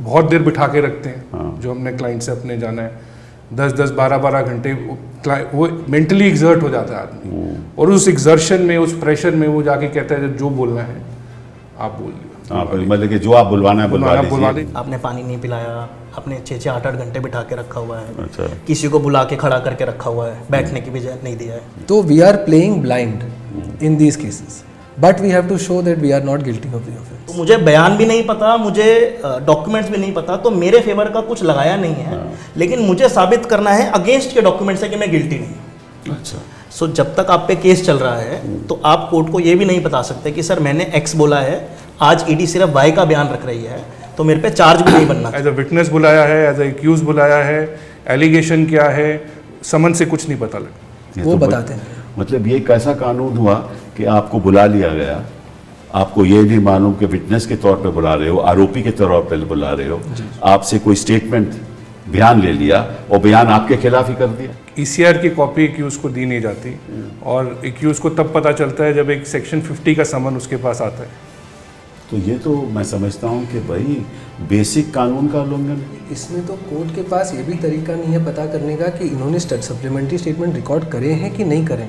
बहुत देर बिठा के रखते हैं। जो हमने क्लाइंट से अपने जाना है 10-10, 12-12 घंटे वो मेंटली एग्जर्ट हो जाता है आदमी, और उस एग्जर्शन में, उस प्रेशर में वो जाके कहता है जो बोलना है आप बोल लो। मतलब कि जो आप बुलवाना है बुलवा लीजिए। आपने पानी नहीं पिलाया, आपने 6-6, 8-8 घंटे बिठा के रखा हुआ है। अच्छा। किसी को बुला के खड़ा करके रखा हुआ है, बैठने की भी नहीं दिया है। तो we are playing blind in these cases, but we have to show that we are not guilty of the offence. तो मुझे बयान भी नहीं पता, मुझे डॉक्यूमेंट्स भी नहीं पता, तो मेरे फेवर का कुछ लगाया नहीं है, लेकिन मुझे साबित करना है अगेंस्ट के डॉक्यूमेंट्स है कि मैं गिल्टी नहीं हूँ। अच्छा। सो जब तक आप पे केस चल रहा है तो आप कोर्ट को ये भी नहीं बता सकते कि सर मैंने एक्स बोला है, आज ईडी सिर्फ वाई का बयान रख रही है, तो मेरे पे चार्ज भी नहीं बनना। एज अ विटनेस बुलाया है, एज अ एक्यूज बुलाया है, एलिगेशन क्या है, समन से कुछ नहीं पता लगा। वो बताते हैं। मतलब ये कैसा कानून हुआ कि आपको बुला लिया गया, आपको ये नहीं मालूम कि विटनेस के तौर पे बुला रहे हो, आरोपी के तौर पे बुला रहे हो, आपसे कोई स्टेटमेंट बयान ले लिया और बयान आपके खिलाफ ही कर दिया। ईसीआर की कॉपी एक्यूज को दी नहीं जाती, और एक्यूज को तब पता चलता है जब एक सेक्शन 50 का समन उसके पास आता है। तो ये तो मैं समझता हूँ कि भाई बेसिक कानून का उल्लंघन है। इसमें तो कोर्ट के पास ये भी तरीका नहीं है पता करने का कि इन्होंने सप्लीमेंट्री स्टेटमेंट रिकॉर्ड करे हैं कि नहीं करे।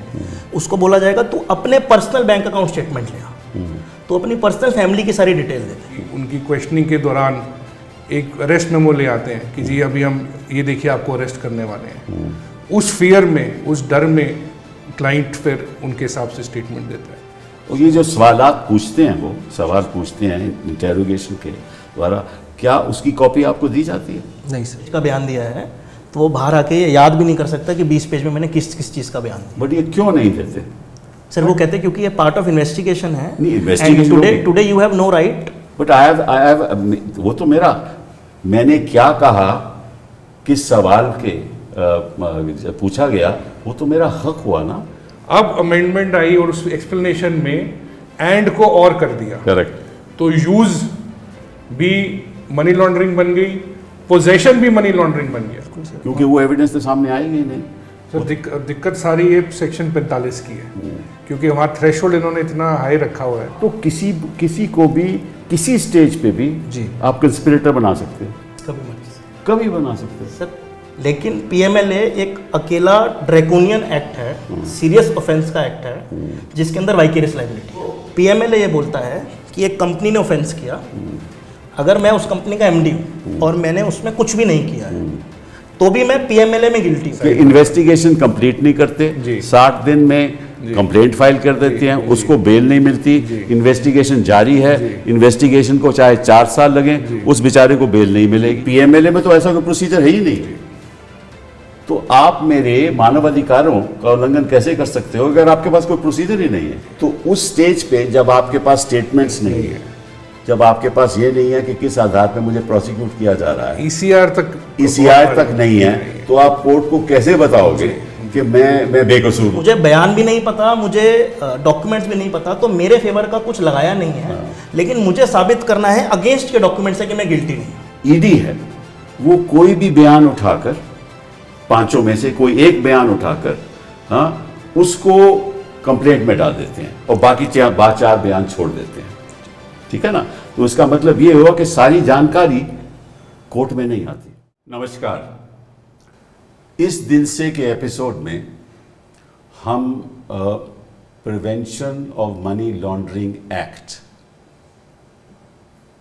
उसको बोला जाएगा तू अपने पर्सनल बैंक अकाउंट स्टेटमेंट ले आ, तो अपनी पर्सनल फैमिली की सारी डिटेल दे दे। उनकी क्वेश्चनिंग के दौरान एक अरेस्ट मेमो ले आते हैं कि जी अभी हम ये देखिए आपको अरेस्ट करने वाले हैं। उस फियर में, उस डर में क्लाइंट फिर उनके हिसाब से स्टेटमेंट देता है। और ये जो सवालात पूछते हैं, वो सवाल पूछते हैं इंटेरोगेशन के द्वारा, क्या उसकी कॉपी आपको दी जाती है? नहीं सर। का बयान दिया है तो वो बाहर आके ये याद भी नहीं कर सकता कि 20 पेज में मैंने किस किस चीज़ का बयान दिया। बट ये क्यों नहीं देते? सर वो कहते हैं क्योंकि ये पार्ट ऑफ इन्वेस्टिगेशन है। नहीं, investigation today you have no right. But I have वो तो मैंने क्या कहा, किस सवाल के पूछा गया, वो तो मेरा हक हुआ ना। अब अमेंडमेंट आई और उस एक्सप्लेनेशन में एंड को और कर दिया। करेक्ट। तो यूज भी मनी लॉन्ड्रिंग बन गई, पोजेशन भी मनी लॉन्ड्रिंग बन गया, क्योंकि वो एविडेंस तो सामने आएगी ही नहीं। सर दिक्कत सारी ये सेक्शन 45 की है, क्योंकि वहाँ थ्रेशोल्ड इन्होंने इतना हाई रखा हुआ है। तो किसी को भी किसी स्टेज पे भी जी आप कंस्पिरेटर बना सकते हैं, कभी मर्जी कभी बना सकते हैं। सर लेकिन पीएमएलए एक अकेला ड्रैकोनियन एक्ट है, सीरियस ऑफेंस का एक्ट है, जिसके अंदर वाइकेरियस लायबिलिटी। पीएमएलए ये बोलता है कि एक कंपनी ने ऑफेंस किया, अगर मैं उस कंपनी का एमडी हूँ और मैंने उसमें कुछ भी नहीं किया है, तो भी मैं पीएमएलए में गिल्टी हूँ। इन्वेस्टिगेशन कंप्लीट नहीं करते, 60 दिन में कंप्लेंट फाइल कर देते हैं, उसको बेल नहीं मिलती, इन्वेस्टिगेशन जारी है, इन्वेस्टिगेशन को चाहे 4 साल लगे, उस बेचारे को बेल नहीं मिलेगी। पीएमएलए में तो ऐसा कोई प्रोसीजर है ही नहीं। तो आप मेरे मानवाधिकारों का उल्लंघन कैसे कर सकते हो अगर आपके पास कोई प्रोसीजर ही नहीं है? तो उस स्टेज पे जब आपके पास स्टेटमेंट्स नहीं है, जब आपके पास ये नहीं है कि किस आधार पे मुझे प्रोसिक्यूट किया जा रहा है, ईसीआर तक नहीं है, तो आप कोर्ट को कैसे बताओगे कि मैं बेकसूर हूं? मुझे बयान भी नहीं पता, मुझे डॉक्यूमेंट्स भी नहीं पता, तो मेरे फेवर का कुछ लगाया नहीं है, लेकिन मुझे साबित करना है अगेंस्ट के डॉक्यूमेंट्स है कि मैं गिल्टी नहीं। ईडी है, वो कोई भी बयान उठाकर, 5 में से कोई एक बयान उठाकर, हाँ, उसको कंप्लेंट में डाल देते हैं और बाकी 4 बयान छोड़ देते हैं। ठीक है ना? तो इसका मतलब ये हुआ कि सारी जानकारी कोर्ट में नहीं आती। नमस्कार, इस दिन से के एपिसोड में हम prevention of money laundering act,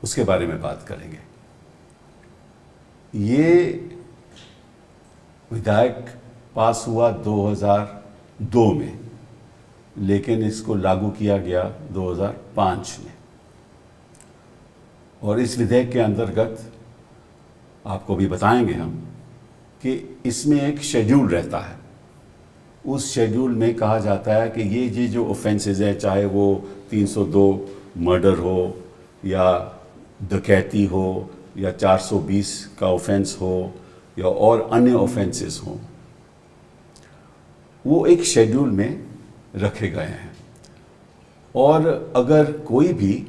उसके बारे में बात करेंगे। ये विधेयक पास हुआ 2002 में, लेकिन इसको लागू किया गया 2005 में। और इस विधेयक के अंतर्गत आपको भी बताएंगे हम कि इसमें एक शेड्यूल रहता है। उस शेड्यूल में कहा जाता है कि ये जो ऑफेंसेस है, चाहे वो 302 मर्डर हो या डकैती हो या 420 का ऑफेंस हो या और अन्य ऑफेंसेस हों, वो एक शेड्यूल में रखे गए हैं। और अगर कोई भी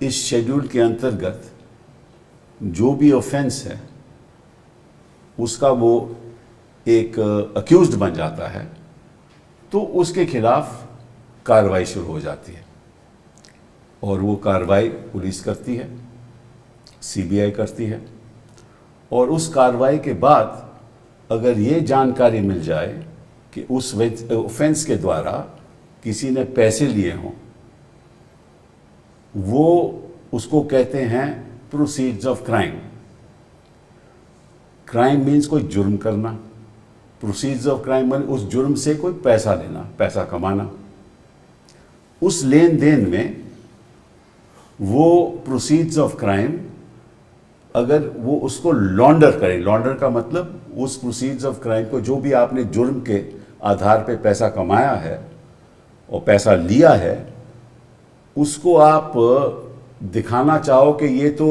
इस शेड्यूल के अंतर्गत जो भी ऑफेंस है उसका वो एक अक्यूज्ड बन जाता है, तो उसके खिलाफ कार्रवाई शुरू हो जाती है और वो कार्रवाई पुलिस करती है सीबीआई करती है, और उस कार्रवाई के बाद अगर ये जानकारी मिल जाए कि उस ऑफेंस के द्वारा किसी ने पैसे लिए हों, वो उसको कहते हैं proceeds of crime. Crime means कोई जुर्म करना, प्रोसीड्स ऑफ क्राइम मीन्स उस जुर्म से कोई पैसा लेना, पैसा कमाना। उस लेन देन में वो प्रोसीड्स ऑफ क्राइम अगर वो उसको लॉन्डर करे, लॉन्डर का मतलब उस प्रोसीड्स ऑफ क्राइम को, जो भी आपने जुर्म के आधार पे पैसा कमाया है और पैसा लिया है, उसको आप दिखाना चाहो कि ये तो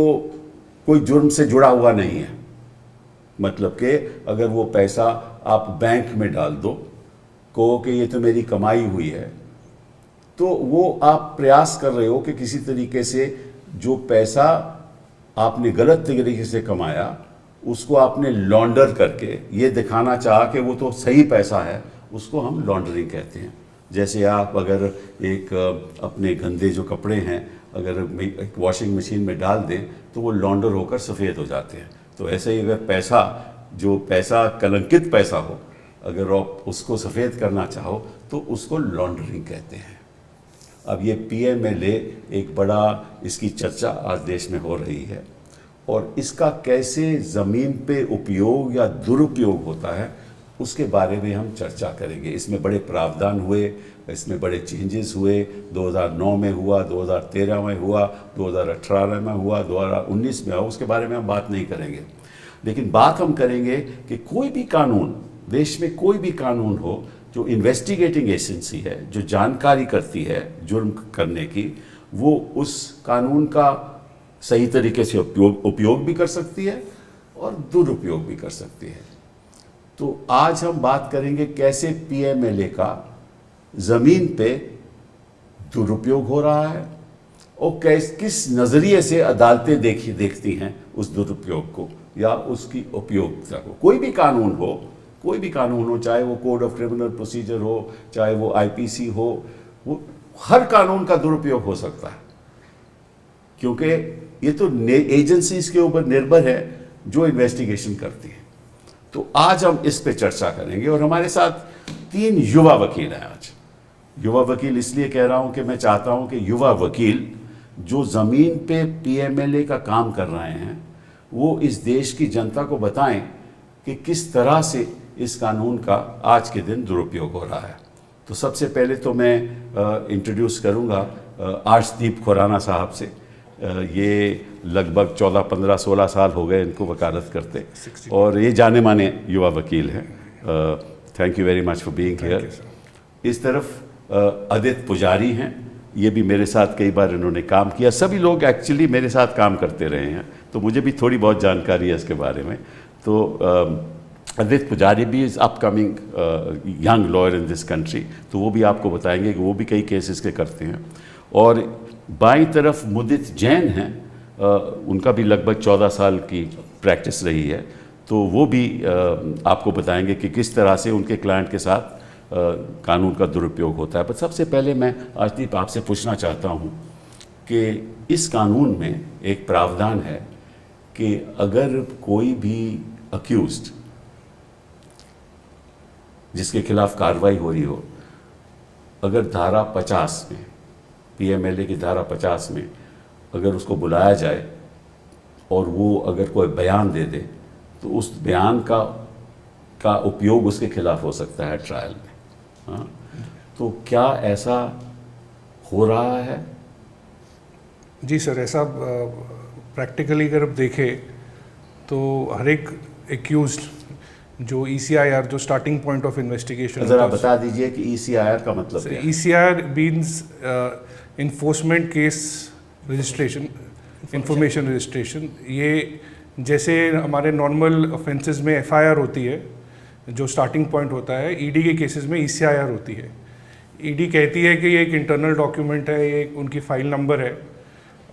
कोई जुर्म से जुड़ा हुआ नहीं है। मतलब कि अगर वो पैसा आप बैंक में डाल दो, कहो कि ये तो मेरी कमाई हुई है, तो वो आप प्रयास कर रहे हो कि किसी तरीके से जो पैसा आपने गलत तरीके से कमाया उसको आपने लॉन्डर करके ये दिखाना चाहा कि वो तो सही पैसा है, उसको हम लॉन्ड्रिंग कहते हैं। जैसे आप अगर एक अपने गंदे जो कपड़े हैं अगर एक वॉशिंग मशीन में डाल दें तो वो लॉन्डर होकर सफ़ेद हो जाते हैं, तो ऐसे ही अगर पैसा, जो पैसा कलंकित पैसा हो, अगर आप उसको सफ़ेद करना चाहो तो उसको लॉन्ड्रिंग कहते हैं। अब ये PMLA एक बड़ा, इसकी चर्चा आज देश में हो रही है, और इसका कैसे ज़मीन पे उपयोग या दुरुपयोग होता है उसके बारे में हम चर्चा करेंगे। इसमें बड़े प्रावधान हुए, इसमें बड़े चेंजेस हुए, 2009 में हुआ, 2013 में हुआ, 2018 में हुआ, 2019 में हुआ, उसके बारे में हम बात नहीं करेंगे। लेकिन बात हम करेंगे कि कोई भी कानून, देश में कोई भी कानून हो जो इन्वेस्टिगेटिंग एजेंसी है, जो जानकारी करती है जुर्म करने की, वो उस कानून का सही तरीके से उपयोग भी कर सकती है और दुरुपयोग भी कर सकती है। तो आज हम बात करेंगे कैसे PMLA का ज़मीन पे दुरुपयोग हो रहा है और किस नज़रिए से अदालतें देखती हैं उस दुरुपयोग को या उसकी उपयोगिता को। कोई भी कानून हो, चाहे वो कोड ऑफ क्रिमिनल प्रोसीजर हो, चाहे वो IPC हो, वो हर कानून का दुरुपयोग हो सकता है, क्योंकि ये तो एजेंसीज के ऊपर निर्भर है जो इन्वेस्टिगेशन करती है। तो आज हम इस पे चर्चा करेंगे और हमारे साथ 3 युवा वकील हैं आज। युवा वकील इसलिए कह रहा हूं कि मैं चाहता हूं कि युवा वकील जो ज़मीन पे PMLA का काम कर रहे हैं वो इस देश की जनता को बताएं कि किस तरह से इस कानून का आज के दिन दुरुपयोग हो रहा है। तो सबसे पहले तो मैं इंट्रोड्यूस करूंगा आर्शदीप खुराना साहब से। ये लगभग 14, 15, 16 साल हो गए इनको वकालत करते, और ये जाने माने युवा वकील हैं। Thank you very much for being here. इस तरफ अदित पुजारी हैं, ये भी मेरे साथ कई बार इन्होंने काम किया। सभी लोग एक्चुअली मेरे साथ काम करते रहे हैं, तो मुझे भी थोड़ी बहुत जानकारी है इसके बारे में। तो अदित पुजारी भी is upcoming young lawyer in this country, तो वो भी आपको बताएंगे कि वो भी कई केसेस के करते हैं। और बाईं तरफ मुदित जैन हैं, उनका भी लगभग 14 साल की प्रैक्टिस रही है, तो वो भी आपको बताएंगे कि किस तरह से उनके क्लाइंट के साथ कानून का दुरुपयोग होता है। पर सबसे पहले मैं आशदीप आपसे पूछना चाहता हूँ कि इस कानून में एक प्रावधान है कि अगर कोई भी अक्यूज्ड जिसके खिलाफ कार्रवाई हो रही हो, अगर धारा 50 में, PMLA की धारा 50 में अगर उसको बुलाया जाए और वो अगर कोई बयान दे दे तो उस बयान का उपयोग उसके खिलाफ हो सकता है ट्रायल में। हाँ, तो क्या ऐसा हो रहा है? जी सर, ऐसा प्रैक्टिकली अगर आप देखें तो हर एक एक्यूज्ड जो ECIR, जो स्टार्टिंग पॉइंट ऑफ इन्वेस्टिगेशन, ज़रा बता दीजिए कि ECIR का मतलब क्या है? ECIR means enforcement case registration, information registration. ये जैसे हमारे नॉर्मल ऑफेंसेस में FIR होती है, जो स्टार्टिंग पॉइंट होता है, ED के केसेस में ECIR होती है। ED कहती है कि ये एक इंटरनल डॉक्यूमेंट है, ये उनकी फाइल नंबर है,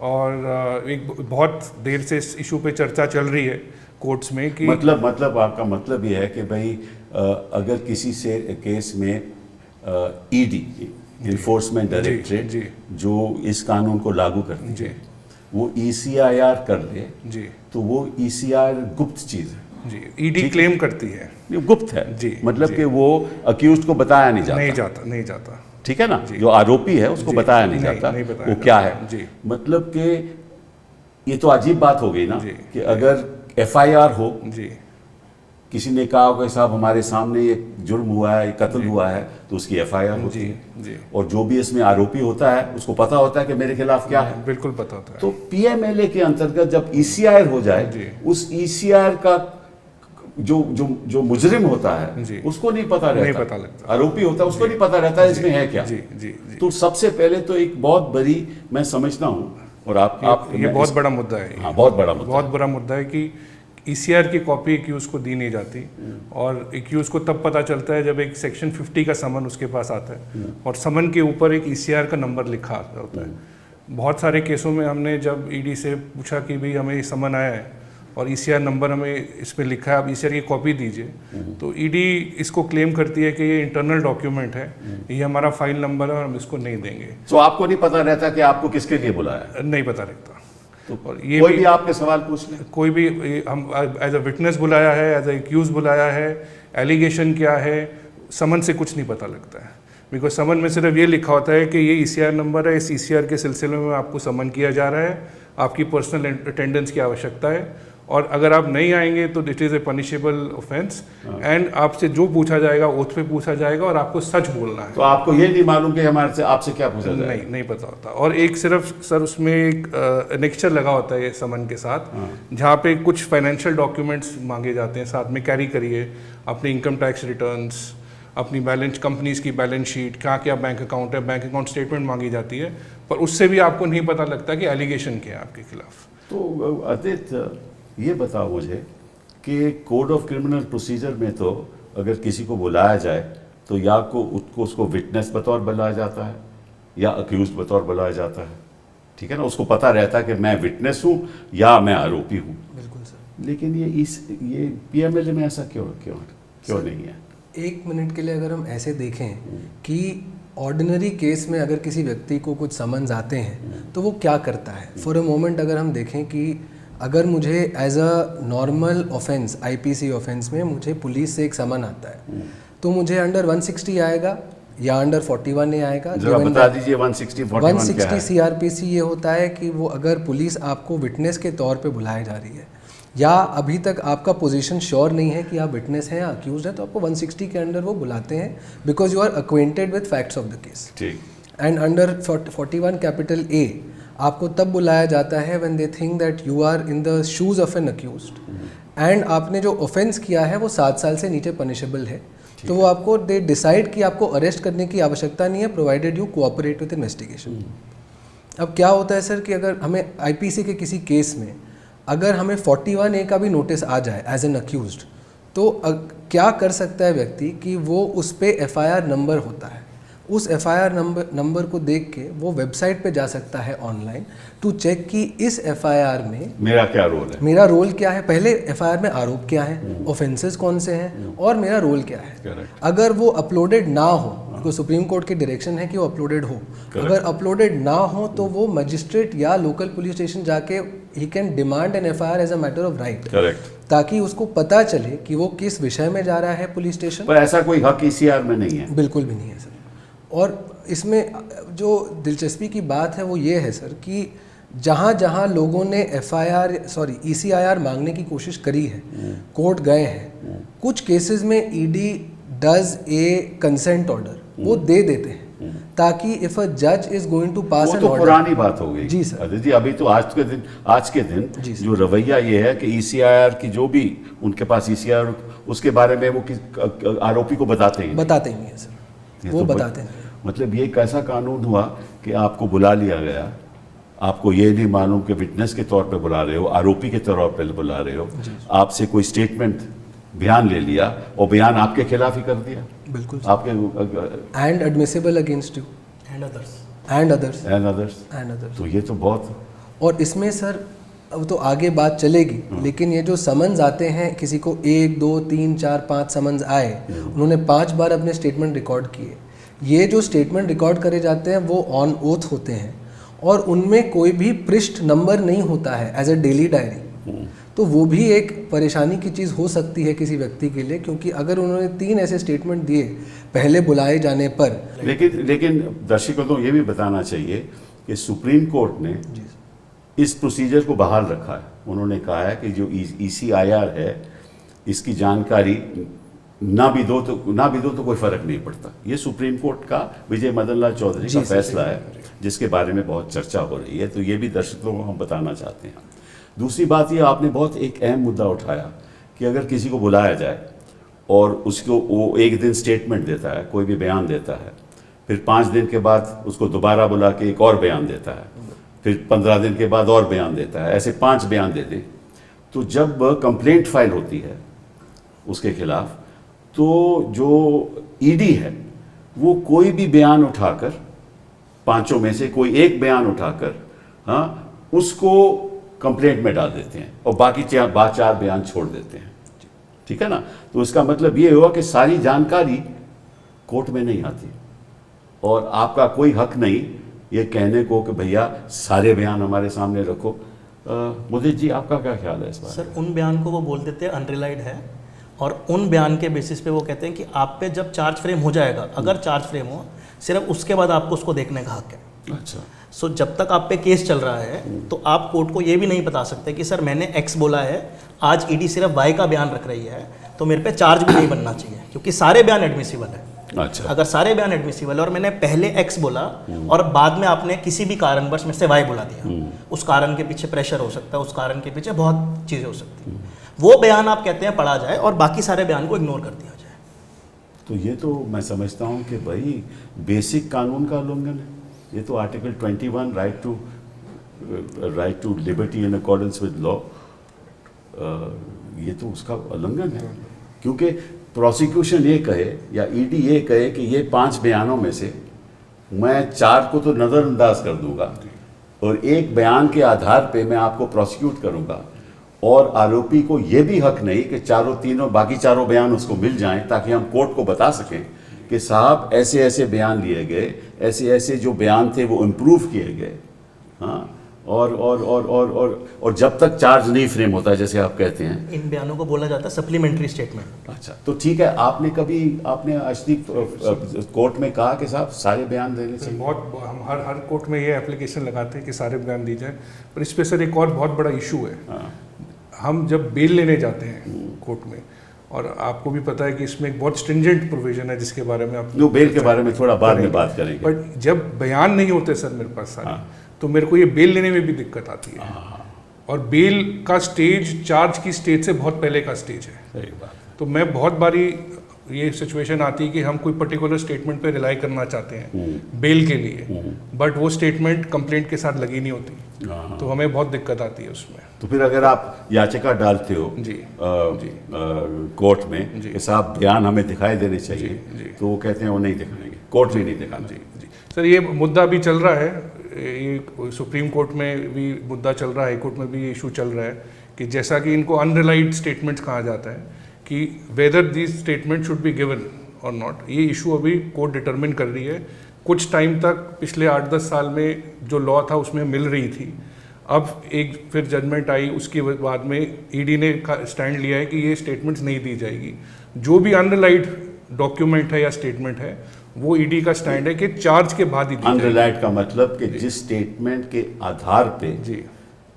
और एक बहुत देर से इस इशू पे चर्चा चल रही है कोर्ट्स में कि मतलब आपका मतलब ये है कि भाई अगर किसी से केस में ED, इन्फोर्समेंट डायरेक्टरेट, जो इस कानून को लागू करती है, वो ECIR कर ले जी तो वो ECIR गुप्त चीज है, जी, ईडी क्लेम करती है, ये गुप्त है जी, मतलब जी। कि वो अक्यूज को बताया नहीं जाता, नहीं जाता ठीक है ना, जो आरोपी है उसको जी, बताया नहीं नहीं, जाता नहीं बताया वो जाता। क्या है। जी। मतलब कि ये तो अजीब बात हो गई ना जी, कि अगर FIR हो, जी किसी ने कहा कि साहब हमारे सामने ये जुर्म हुआ है, ये कत्ल हुआ है, तो उसकी FIR होती जी है, जी और जो भी इसमें आरोपी होता है उसको पता होता है कि मेरे खिलाफ क्या है। बिल्कुल पता होता है। तो PMLA के अंतर्गत जब ECIR हो जी। जाए, उस ECIR का जो जो जो मुजरिम होता जी। है उसको नहीं पता रहता, नहीं पता लगता। आरोपी होता है उसको नहीं पता रहता इसमें है क्या। जी जी जी, तो सबसे पहले तो एक बहुत बड़ी मैं समझता हूँ, और आप ये बहुत बड़ा मुद्दा है। हाँ बहुत बड़ा मुद्दा बहुत बड़ा मुद्दा है कि ECIR की कॉपी एक्यूज को दी नहीं जाती, और एक्यूज को तब पता चलता है जब एक सेक्शन 50 का समन उसके पास आता है और समन के ऊपर एक ECIR का नंबर लिखा होता है। बहुत सारे केसों में हमने जब ईडी से पूछा कि भाई हमें समन आया है और ECIR नंबर हमें इसमें लिखा है, आप ECIR की कॉपी दीजिए, तो ईडी इसको क्लेम करती है कि ये इंटरनल डॉक्यूमेंट है, ये हमारा फाइल नंबर है और हम इसको नहीं देंगे। तो आपको नहीं पता रहता कि आपको किसके लिए बुलाया, नहीं पता रहता। तो और ये कोई भी आपके सवाल पूछ ले, कोई भी हम एज अ विटनेस बुलाया है, एज अ एक्यूज बुलाया है, एलिगेशन क्या है, समन से कुछ नहीं पता लगता है। बिकॉज समन में सिर्फ ये लिखा होता है कि ये ECIR नंबर है, इस ECIR के सिलसिले में आपको समन किया जा रहा है, आपकी पर्सनल अटेंडेंस की आवश्यकता है, और अगर आप नहीं आएंगे तो it is a punishable offence, and आपसे जो पूछा जाएगा ओथ पे पूछा जाएगा और आपको सच बोलना है। तो आपको ये नहीं मालूम कि हमारे से आपसे क्या पूछा जाए, नहीं पता होता। और एक सिर्फ सर उसमें एक एनेक्चर लगा होता है ये समन के साथ, जहाँ पे कुछ फाइनेंशियल डॉक्यूमेंट्स मांगे जाते हैं, साथ में कैरी करिए अपने इनकम टैक्स रिटर्न्स, अपनी बैलेंस, कंपनीज की बैलेंस शीट, क्या क्या बैंक अकाउंट है, बैंक अकाउंट स्टेटमेंट मांगी जाती है, पर उससे भी आपको नहीं पता लगता कि एलिगेशन क्या है आपके खिलाफ। तो आदित्य ये बताओ मुझे कि कोड ऑफ क्रिमिनल प्रोसीजर में तो अगर किसी को बुलाया जाए तो या उसको विटनेस बतौर बुलाया जाता है या अक्यूज बतौर बुलाया जाता है, ठीक है ना, उसको पता रहता है कि मैं विटनेस हूँ या मैं आरोपी हूँ। बिल्कुल सर। लेकिन ये PMLA में ऐसा क्यों नहीं है? एक मिनट के लिए अगर हम ऐसे देखें कि ऑर्डिनरी केस में अगर किसी व्यक्ति को कुछ समन्स आते हैं तो वो क्या करता है, फॉर अ मोमेंट अगर हम देखें कि अगर मुझे as a normal offence IPC offence में मुझे पुलिस से एक समन आता है तो मुझे अंडर 160 आएगा या अंडर 41A आएगा। जरा बता दीजिए 160 41 क्या है? CRPC ये होता है कि वो अगर पुलिस आपको विटनेस के तौर पे बुलाई जा रही है या अभी तक आपका पोजीशन श्योर नहीं है कि आप विटनेस हैं या अक्यूज हैं, तो आपको 160 के अंडर वो बुलाते हैं because you are acquainted with facts of the case. ठीक। एंड अंडर 41A आपको तब बुलाया जाता है when they think that you are in the shoes of an accused and आपने जो ऑफेंस किया है वो 7 साल से नीचे पनिशेबल है, तो वो आपको दे डिसाइड कि आपको अरेस्ट करने की आवश्यकता नहीं है provided you cooperate with investigation. अब क्या होता है सर कि अगर हमें IPC के किसी केस में अगर हमें 41A का भी नोटिस आ जाए एज एन अक्यूज्ड तो क्या कर सकता है व्यक्ति कि वो उस पर FIR नंबर होता है, उस FIR नंबर को देख के वो वेबसाइट पे जा सकता है ऑनलाइन टू चेक कि इस FIR में मेरा क्या रोल है, मेरा रोल क्या है, पहले FIR में आरोप क्या है, ऑफेंसेस कौन से हैं और मेरा रोल क्या है। Correct. अगर वो अपलोडेड ना हो, तो सुप्रीम कोर्ट की डायरेक्शन है कि वो अपलोडेड हो, अगर अपलोडेड ना हो तो वो मजिस्ट्रेट या लोकल पुलिस स्टेशन जाके ही can demand an FIR as a matter of right, ताकि उसको पता चले कि वो किस विषय में जा रहा है पुलिस स्टेशन। पर ऐसा कोई हक ECIR में नहीं है, बिल्कुल भी नहीं है सर। और इसमें जो दिलचस्पी की बात है वो ये है सर कि जहाँ जहाँ लोगों ने ECIR मांगने की कोशिश करी है, कोर्ट गए हैं, कुछ केसेस में ED does a consent order वो दे देते हैं ताकि इफ अ जज is going to pass an order. पुरानी बात हो गई जी सर। अदिति जी, अभी तो आज के दिन जो रवैया ये है कि ECIR की जो भी उनके पास ECIR उसके बारे में वो आरोपी को बताते ही नहीं है सर, वो बताते नहीं। मतलब ये एक ऐसा कानून हुआ कि आपको बुला लिया गया, आपको ये नहीं मालूम कि विटनेस के तौर पे बुला रहे हो, आरोपी के तौर पे बुला रहे हो, आपसे कोई स्टेटमेंट बयान ले लिया और बयान आपके खिलाफ ही कर दिया, बिल्कुल आपके and admissible against you and others. तो ये तो बहुत, और इसमें सर अब तो आगे बात चलेगी, लेकिन ये जो समन्स आते हैं किसी को 1 2 3 4 5 समन्स आए, उन्होंने 5 बार अपने स्टेटमेंट रिकॉर्ड किए, ये जो स्टेटमेंट रिकॉर्ड करे जाते हैं वो ऑन ओथ होते हैं और उनमें कोई भी पृष्ठ नंबर नहीं होता है एज अ डेली डायरी, तो वो भी एक परेशानी की चीज़ हो सकती है किसी व्यक्ति के लिए, क्योंकि अगर उन्होंने 3 ऐसे स्टेटमेंट दिए पहले बुलाए जाने पर। लेकिन दर्शकों को ये भी बताना चाहिए कि सुप्रीम कोर्ट ने इस प्रोसीजर को बहाल रखा है। उन्होंने कहा है कि जो ECIR है इसकी जानकारी ना भी दो तो कोई फर्क नहीं पड़ता। ये सुप्रीम कोर्ट का विजय मदन लाल चौधरी का फैसला है जिसके बारे में बहुत चर्चा हो रही है, तो ये भी दर्शकों को हम बताना चाहते हैं। दूसरी बात ये, आपने बहुत एक अहम मुद्दा उठाया कि अगर किसी को बुलाया जाए और उसको वो एक दिन स्टेटमेंट देता है, कोई भी बयान देता है, फिर 5 दिन के बाद उसको दोबारा बुला के एक और बयान देता है, फिर 15 दिन के बाद और बयान देता है, ऐसे 5 बयान देते, तो जब कंप्लेंट फाइल होती है उसके खिलाफ, तो जो ईडी है वो कोई भी बयान उठाकर, 5 में से कोई एक बयान उठाकर, हाँ, उसको कंप्लेंट में डाल देते हैं और बाकी 4 बयान छोड़ देते हैं। ठीक है ना? तो इसका मतलब ये हुआ कि सारी जानकारी कोर्ट में नहीं आती और आपका कोई हक नहीं ये कहने को कि भैया सारे बयान हमारे सामने रखो। मुदित जी, आपका क्या ख्याल है इस बारे में? सर, उन बयान को वो बोल देते हैं अनरिलाइड है, और उन बयान के बेसिस पे वो कहते हैं कि आप पे जब चार्ज फ्रेम हो जाएगा, अगर चार्ज फ्रेम हो, सिर्फ उसके बाद आपको उसको देखने का हक है। अच्छा। सो जब तक आप पे केस चल रहा है तो आप कोर्ट को ये भी नहीं बता सकते कि सर मैंने X बोला है, आज ईडी सिर्फ Y का बयान रख रही है, तो मेरे पे चार्ज भी नहीं बनना चाहिए, क्योंकि सारे बयान एडमिसिबल है। अच्छा। अगर सारे बयान एडमिसिबल है और मैंने पहले X बोला और बाद में आपने किसी भी कारणवश मेरे से Y बुला दिया, उस कारण के पीछे प्रेशर हो सकता है, उस कारण के पीछे बहुत चीज़ें हो सकती हैं, वो बयान आप कहते हैं पढ़ा जाए और बाकी सारे बयान को इग्नोर कर दिया जाए। तो ये तो मैं समझता हूँ कि भाई बेसिक कानून का उल्लंघन है। ये तो article 21 right to liberty in accordance with law, ये तो उसका उल्लंघन है, क्योंकि प्रोसिक्यूशन ये कहे या ईडी ये कहे कि ये 5 बयानों में से मैं 4 को तो नज़रअंदाज कर दूंगा और एक बयान के आधार पे मैं आपको प्रोसिक्यूट करूंगा, और आरोपी को ये भी हक नहीं कि बाकी चारों बयान उसको मिल जाएं ताकि हम कोर्ट को बता सकें कि साहब ऐसे ऐसे बयान लिए गए, ऐसे ऐसे जो बयान थे वो इम्प्रूव किए गए। हाँ, और जब तक चार्ज नहीं फ्रेम होता, जैसे आप कहते हैं, इन बयानों को बोला जाता है सप्लीमेंट्री स्टेटमेंट। अच्छा, तो ठीक है, आपने अश्दीक कोर्ट में कहा कि साहब सारे बयान देने चाहिए? बहुत, हम हर कोर्ट में ये एप्लीकेशन लगाते हैं कि सारे बयान दी जाए, पर इस पे सर एक और बहुत बड़ा इशू है। हाँ। हम जब बेल लेने जाते हैं कोर्ट में, और आपको भी पता है कि इसमें एक बहुत स्ट्रिंजेंट प्रोविजन है जिसके बारे में आप बेल के बारे में थोड़ा बाद में बात करेंगे, बट जब बयान नहीं होते सर मेरे पास सारे, तो मेरे को ये बेल लेने में भी दिक्कत आती है। और बेल का स्टेज चार्ज की स्टेज से बहुत पहले का स्टेज है। सही बात। तो मैं बहुत बारी ये सिचुएशन आती है कि हम कोई पर्टिकुलर स्टेटमेंट पे रिलाई करना चाहते हैं बेल के लिए, बट वो स्टेटमेंट कंप्लेंट के साथ लगी नहीं होती, तो हमें बहुत दिक्कत आती है उसमें। तो फिर अगर आप याचिका डालते हो जी कोर्ट में कि साहब बयान हमें दिखाई देने चाहिए, तो वो कहते हैं वो नहीं दिखाएंगे, कोर्ट भी नहीं दिखाना। जी सर, ये मुद्दा भी चल रहा है, ये सुप्रीम कोर्ट में भी मुद्दा चल रहा है, हाई कोर्ट में भी इशू चल रहा है कि जैसा कि इनको अनरिलाइड स्टेटमेंट्स कहा जाता है कि whether this statement should be given और नॉट, ये इशू अभी कोर्ट डिटरमिन कर रही है। कुछ टाइम तक पिछले 8-10 साल में जो लॉ था उसमें मिल रही थी, अब एक फिर जजमेंट आई, उसके बाद में ईडी ने स्टैंड लिया है कि ये स्टेटमेंट्स नहीं दी जाएगी। जो भी अनरिलाइड डॉक्यूमेंट है या स्टेटमेंट है, वो ईडी का स्टैंड है कि चार्ज के बाद ही दी जाएगी। अनरिलाइड का मतलब कि जिस स्टेटमेंट के आधार पे जी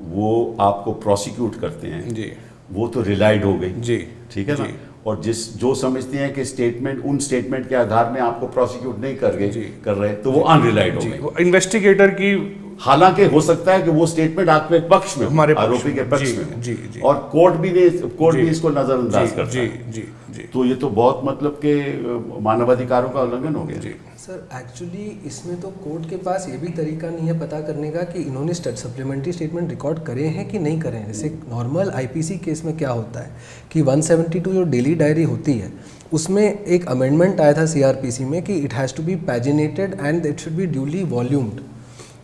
वो आपको प्रोसिक्यूट करते हैं, जी, वो तो रिलाइड हो गई। जी, ठीक है ना? और जो समझते हैं कि स्टेटमेंट उन स्टेटमेंट के आधार में आपको प्रोसिक्यूट नहीं कर रहे, तो वो अनरिलाइड हो गई। वो इन्वेस्टिगेटर की, हालांकि हो सकता है कि वो स्टेटमेंट आपके पक्ष में, हमारे आरोपी के पक्ष जी, में, जी, जी, और कोर्ट भी इसको नजरअंदाज करता जी, है। जी, जी, तो ये तो बहुत मतलब के मानवाधिकारों का उल्लंघन हो गया। जी सर, एक्चुअली इसमें तो कोर्ट के पास ये भी तरीका नहीं है पता करने का कि इन्होंने सप्लीमेंट्री स्टेटमेंट रिकॉर्ड करे हैं कि नहीं करे हैं। जैसे नॉर्मल आईपीसी केस में क्या होता है कि 172 जो डेली डायरी होती है, उसमें एक अमेंडमेंट आया था सीआरपीसी में कि it has to be paginated and it should be duly volumed.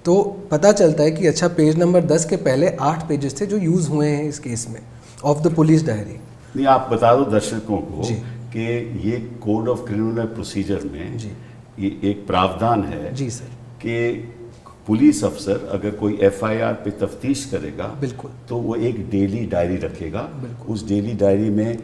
तो पता चलता है कि अच्छा, पेज नंबर 10 के पहले 8 पेजेस थे जो यूज़ हुए हैं इस केस में ऑफ द पुलिस डायरी। नहीं, आप बता दो दर्शकों को कि ये कोड ऑफ क्रिमिनल प्रोसीजर में जी ये एक प्रावधान है जी सर कि पुलिस अफसर अगर कोई एफआईआर पे तफ्तीश करेगा बिल्कुल। तो वो एक डेली डायरी रखेगा, उस डेली डायरी में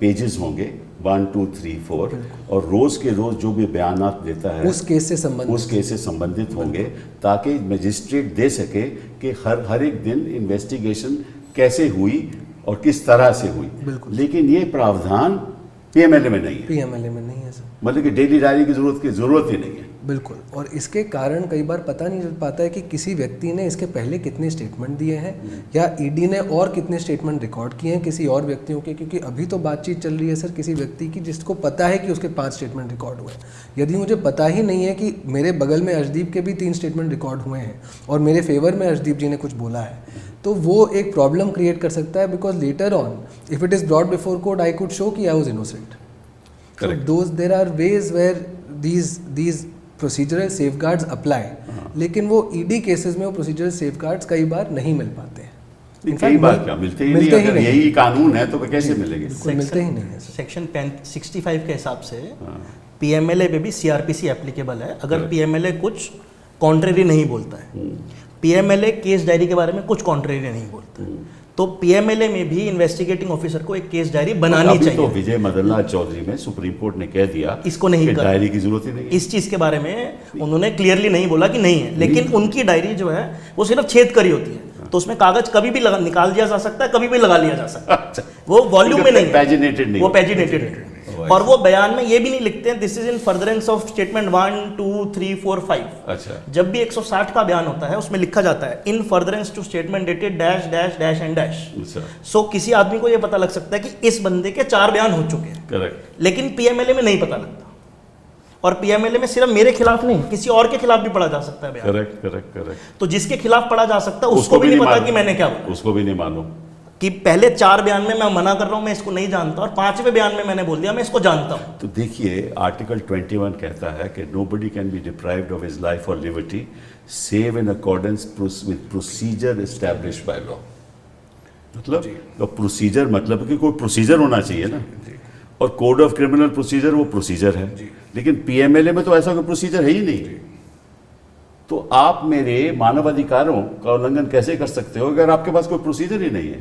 पेजेस होंगे 1 2 3 4 और रोज के रोज जो भी बयानात देता है उस केस से संबंधित होंगे, ताकि मजिस्ट्रेट दे सके कि हर एक दिन इन्वेस्टिगेशन कैसे हुई और किस तरह से हुई। लेकिन ये प्रावधान पीएमएलए में नहीं है, पीएमएलए में नहीं है सर। मतलब कि डेली डायरी की जरूरत ही नहीं है। बिल्कुल। और इसके कारण कई बार पता नहीं चल पाता है कि किसी व्यक्ति ने इसके पहले कितने स्टेटमेंट दिए हैं या ईडी ने और कितने स्टेटमेंट रिकॉर्ड किए हैं किसी और व्यक्तियों के, क्योंकि अभी तो बातचीत चल रही है सर किसी व्यक्ति की जिसको पता है कि उसके 5 स्टेटमेंट रिकॉर्ड हुए हैं। यदि मुझे पता ही नहीं है कि मेरे बगल में अर्शदीप के भी 3 स्टेटमेंट रिकॉर्ड हुए हैं और मेरे फेवर में अर्शदीप जी ने कुछ बोला है, तो वो एक प्रॉब्लम क्रिएट कर सकता है, because later on if it is brought before court I could show कि I was innocent. So there are ways where these procedural safeguards apply, लेकिन वो ईडी केसेस में वो procedural safeguards कई बार नहीं मिल पाते हैं। कई बार क्या मिलते ही नहीं, अगर यही कानून है तो कैसे मिलेंगे? बिल्कुल मिलते ही नहीं है। सेक्शन 65 के हिसाब से पीएमएलए पे भी सीआरपीसी एप्लीकेबल है अगर पीएमएलए कुछ कॉन्ट्रेरी नहीं बोलता है। पीएमएलए केस डायरी के बारे में कुछ कॉन्ट्रेरी नहीं बोलता, तो पीएमएलए में भी इन्वेस्टिगेटिंग ऑफिसर को एक केस डायरी बनानी चाहिए। तो विजय मदन लाल चौधरी में सुप्रीम कोर्ट ने कह दिया इसको नहीं कर, डायरी की जरूरत ही नहीं है। इस चीज के बारे में उन्होंने क्लियरली नहीं बोला कि नहीं है, लेकिन उनकी डायरी जो है वो सिर्फ छेद करी होती है, तो उसमें कागज कभी भी निकाल दिया जा सकता है, कभी भी लगा लिया जा सकता है। वो वॉल्यूम में नहीं है, पैजिनेटेड नहीं, वो पैजिनेटेड है। और वो बयान में ये भी नहीं लिखते हैं this is in furtherance of statement 1 2 3 4 5। अच्छा, जब भी 160 का बयान होता है उसमें लिखा जाता है in furtherance to statement dated dash dash dash and dash. So किसी आदमी को ये पता लग सकता है कि इस बंदे के 4 बयान हो चुके हैं। करेक्ट। लेकिन पीएमएलए में नहीं पता लगता, और पीएमएलए में सिर्फ मेरे खिलाफ नहीं किसी और के खिलाफ भी पढ़ा जा सकता है बयान। Correct correct correct. तो जिसके खिलाफ पढ़ा जा सकता है उसको भी नहीं पता कि मैंने क्या बोला, उसको भी नहीं मालूम कि पहले 4 बयान में मैं मना कर रहा हूं मैं इसको नहीं जानता, और 5वें बयान में मैंने बोल दिया मैं इसको जानता हूं। तो देखिए आर्टिकल 21 कहता है कि nobody can be deprived of his life और liberty save in accordance with procedure established by law. मतलब तो प्रोसीजर मतलब कि कोई प्रोसीजर होना चाहिए ना, और कोड ऑफ क्रिमिनल प्रोसीजर वो प्रोसीजर है, लेकिन पीएमएलए में तो ऐसा कोई प्रोसीजर है ही नहीं। तो आप मेरे मानवाधिकारों का उल्लंघन कैसे कर सकते हो अगर आपके पास कोई प्रोसीजर ही नहीं है?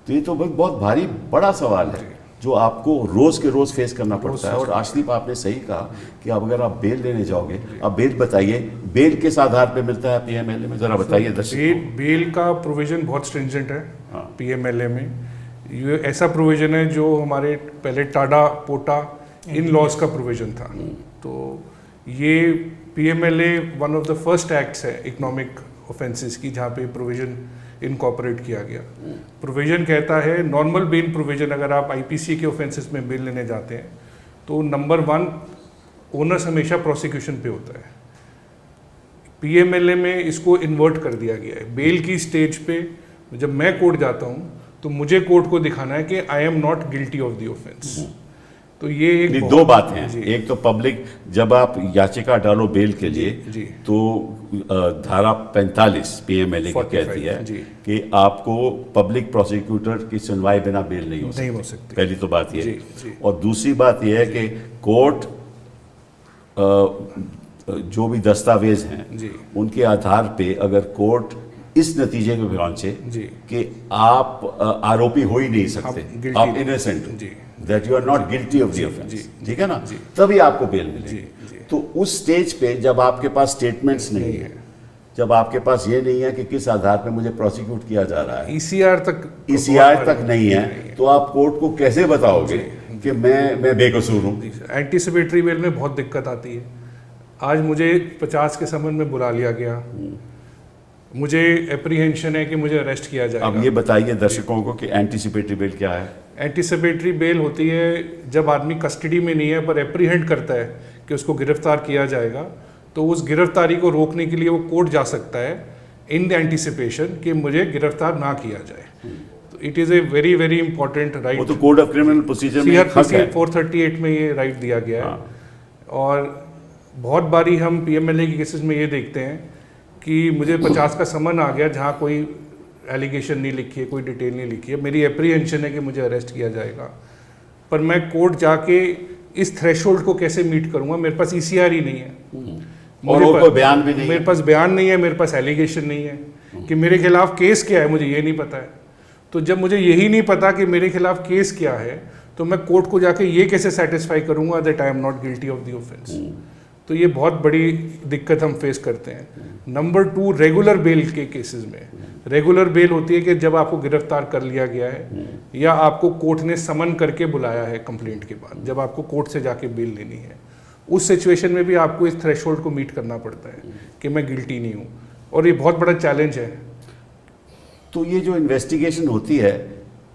तो ये तो बहुत भारी बड़ा सवाल है जो आपको रोज के रोज फेस करना पड़ता है। और आशदीप आपने सही कहा कि अब अगर आप बेल लेने जाओगे, अब बेल बताइए बेल किस आधार पे मिलता है पीएमएलए में, जरा बताइए दर्शक। बेल का प्रोविजन बहुत स्ट्रिंजेंट है पीएमएलए में। ये ऐसा प्रोविजन है जो हमारे पहले टाडा पोटा इन लॉज का प्रोविजन था। तो ये PMLA one of the first acts है इकोनॉमिक ऑफेंसेस की जहाँ पे प्रोविजन इनकॉर्पोरेट किया गया। प्रोविजन कहता है नॉर्मल बेल प्रोविजन, अगर आप आईपीसी के ऑफेंसेस में बेल लेने जाते हैं तो नंबर 1 ओनर्स हमेशा प्रोसिक्यूशन पे होता है। पीएमएलए में इसको इन्वर्ट कर दिया गया है। बेल की स्टेज पे जब मैं कोर्ट जाता हूँ तो मुझे कोर्ट को दिखाना है कि I am not guilty of the offence. तो ये एक 2 बातें हैं। एक तो पब्लिक जब आप याचिका डालो बेल के लिए तो धारा 45 पीएमएलए की कहती है कि आपको पब्लिक प्रोसिक्यूटर की सुनवाई बिना बेल नहीं हो सकती। पहली तो बात ये। और दूसरी बात यह है कि कोर्ट जो भी दस्तावेज हैं उनके आधार पे अगर कोर्ट इस नतीजे पे पहुंचे कि आप आरोपी हो ही नहीं सकते, आप innocent, that you are not guilty of the offence, ठीक है ना, तभी आपको बेल मिलेगी। तो उस स्टेज पे जब आपके पास स्टेटमेंट्स नहीं है, जब आपके पास ये नहीं है कि किस आधार पे मुझे प्रोसिक्यूट किया जा रहा है, ईसीआर तक नहीं है, तो आप कोर्ट को कैसे बताओगे कि मैं बेकसूर हूँ? एंटीसिपेटरी बेल में बहुत दिक्कत आती है। आज मुझे 50 के संबंध में बुला लिया गया, मुझे एप्रीहेंशन है कि मुझे अरेस्ट किया जाएगा। अब ये बताइए दर्शकों को कि एंटीसिपेटरी बेल क्या है? एंटीसिपेटरी बेल होती है जब आदमी कस्टडी में नहीं है पर एप्रीहेंड करता है कि उसको गिरफ्तार किया जाएगा, तो उस गिरफ्तारी को रोकने के लिए वो कोर्ट जा सकता है इन द एंटीसिपेशन कि मुझे गिरफ्तार ना किया जाए। तो it is a very very important right. वो तो कोड ऑफ क्रिमिनल प्रोसीजर में CRPC 438 में ये राइट दिया गया है। और बहुत बारी हम पीएमएलए की केसेस में ये देखते हैं कि मुझे 50 का समन आ गया जहाँ कोई एलिगेशन नहीं लिखी है, कोई डिटेल नहीं लिखी है, मेरी एप्रीहेंशन है कि मुझे अरेस्ट किया जाएगा, पर मैं कोर्ट जाके इस थ्रेशोल्ड को कैसे मीट करूँगा? मेरे पास ईसीआर ही नहीं है। और वो कोई बयान भी नहीं मेरे पास बयान नहीं है, मेरे पास एलिगेशन नहीं है कि मेरे खिलाफ केस क्या है, मुझे ये नहीं पता है। तो जब मुझे यही नहीं पता कि मेरे खिलाफ केस क्या है, तो मैं कोर्ट को जाके ये कैसे सेटिस्फाई करूंगा that I am not guilty of the offence. तो ये बहुत बड़ी दिक्कत हम फेस करते हैं। नंबर 2, रेगुलर बेल के केसेस में रेगुलर बेल होती है कि जब आपको गिरफ्तार कर लिया गया है या आपको कोर्ट ने समन करके बुलाया है कंप्लेंट के बाद, जब आपको कोर्ट से जाके बेल लेनी है, उस सिचुएशन में भी आपको इस थ्रेशोल्ड को मीट करना पड़ता है कि मैं गिल्टी नहीं हूँ, और ये बहुत बड़ा चैलेंज है। तो ये जो इन्वेस्टिगेशन होती है,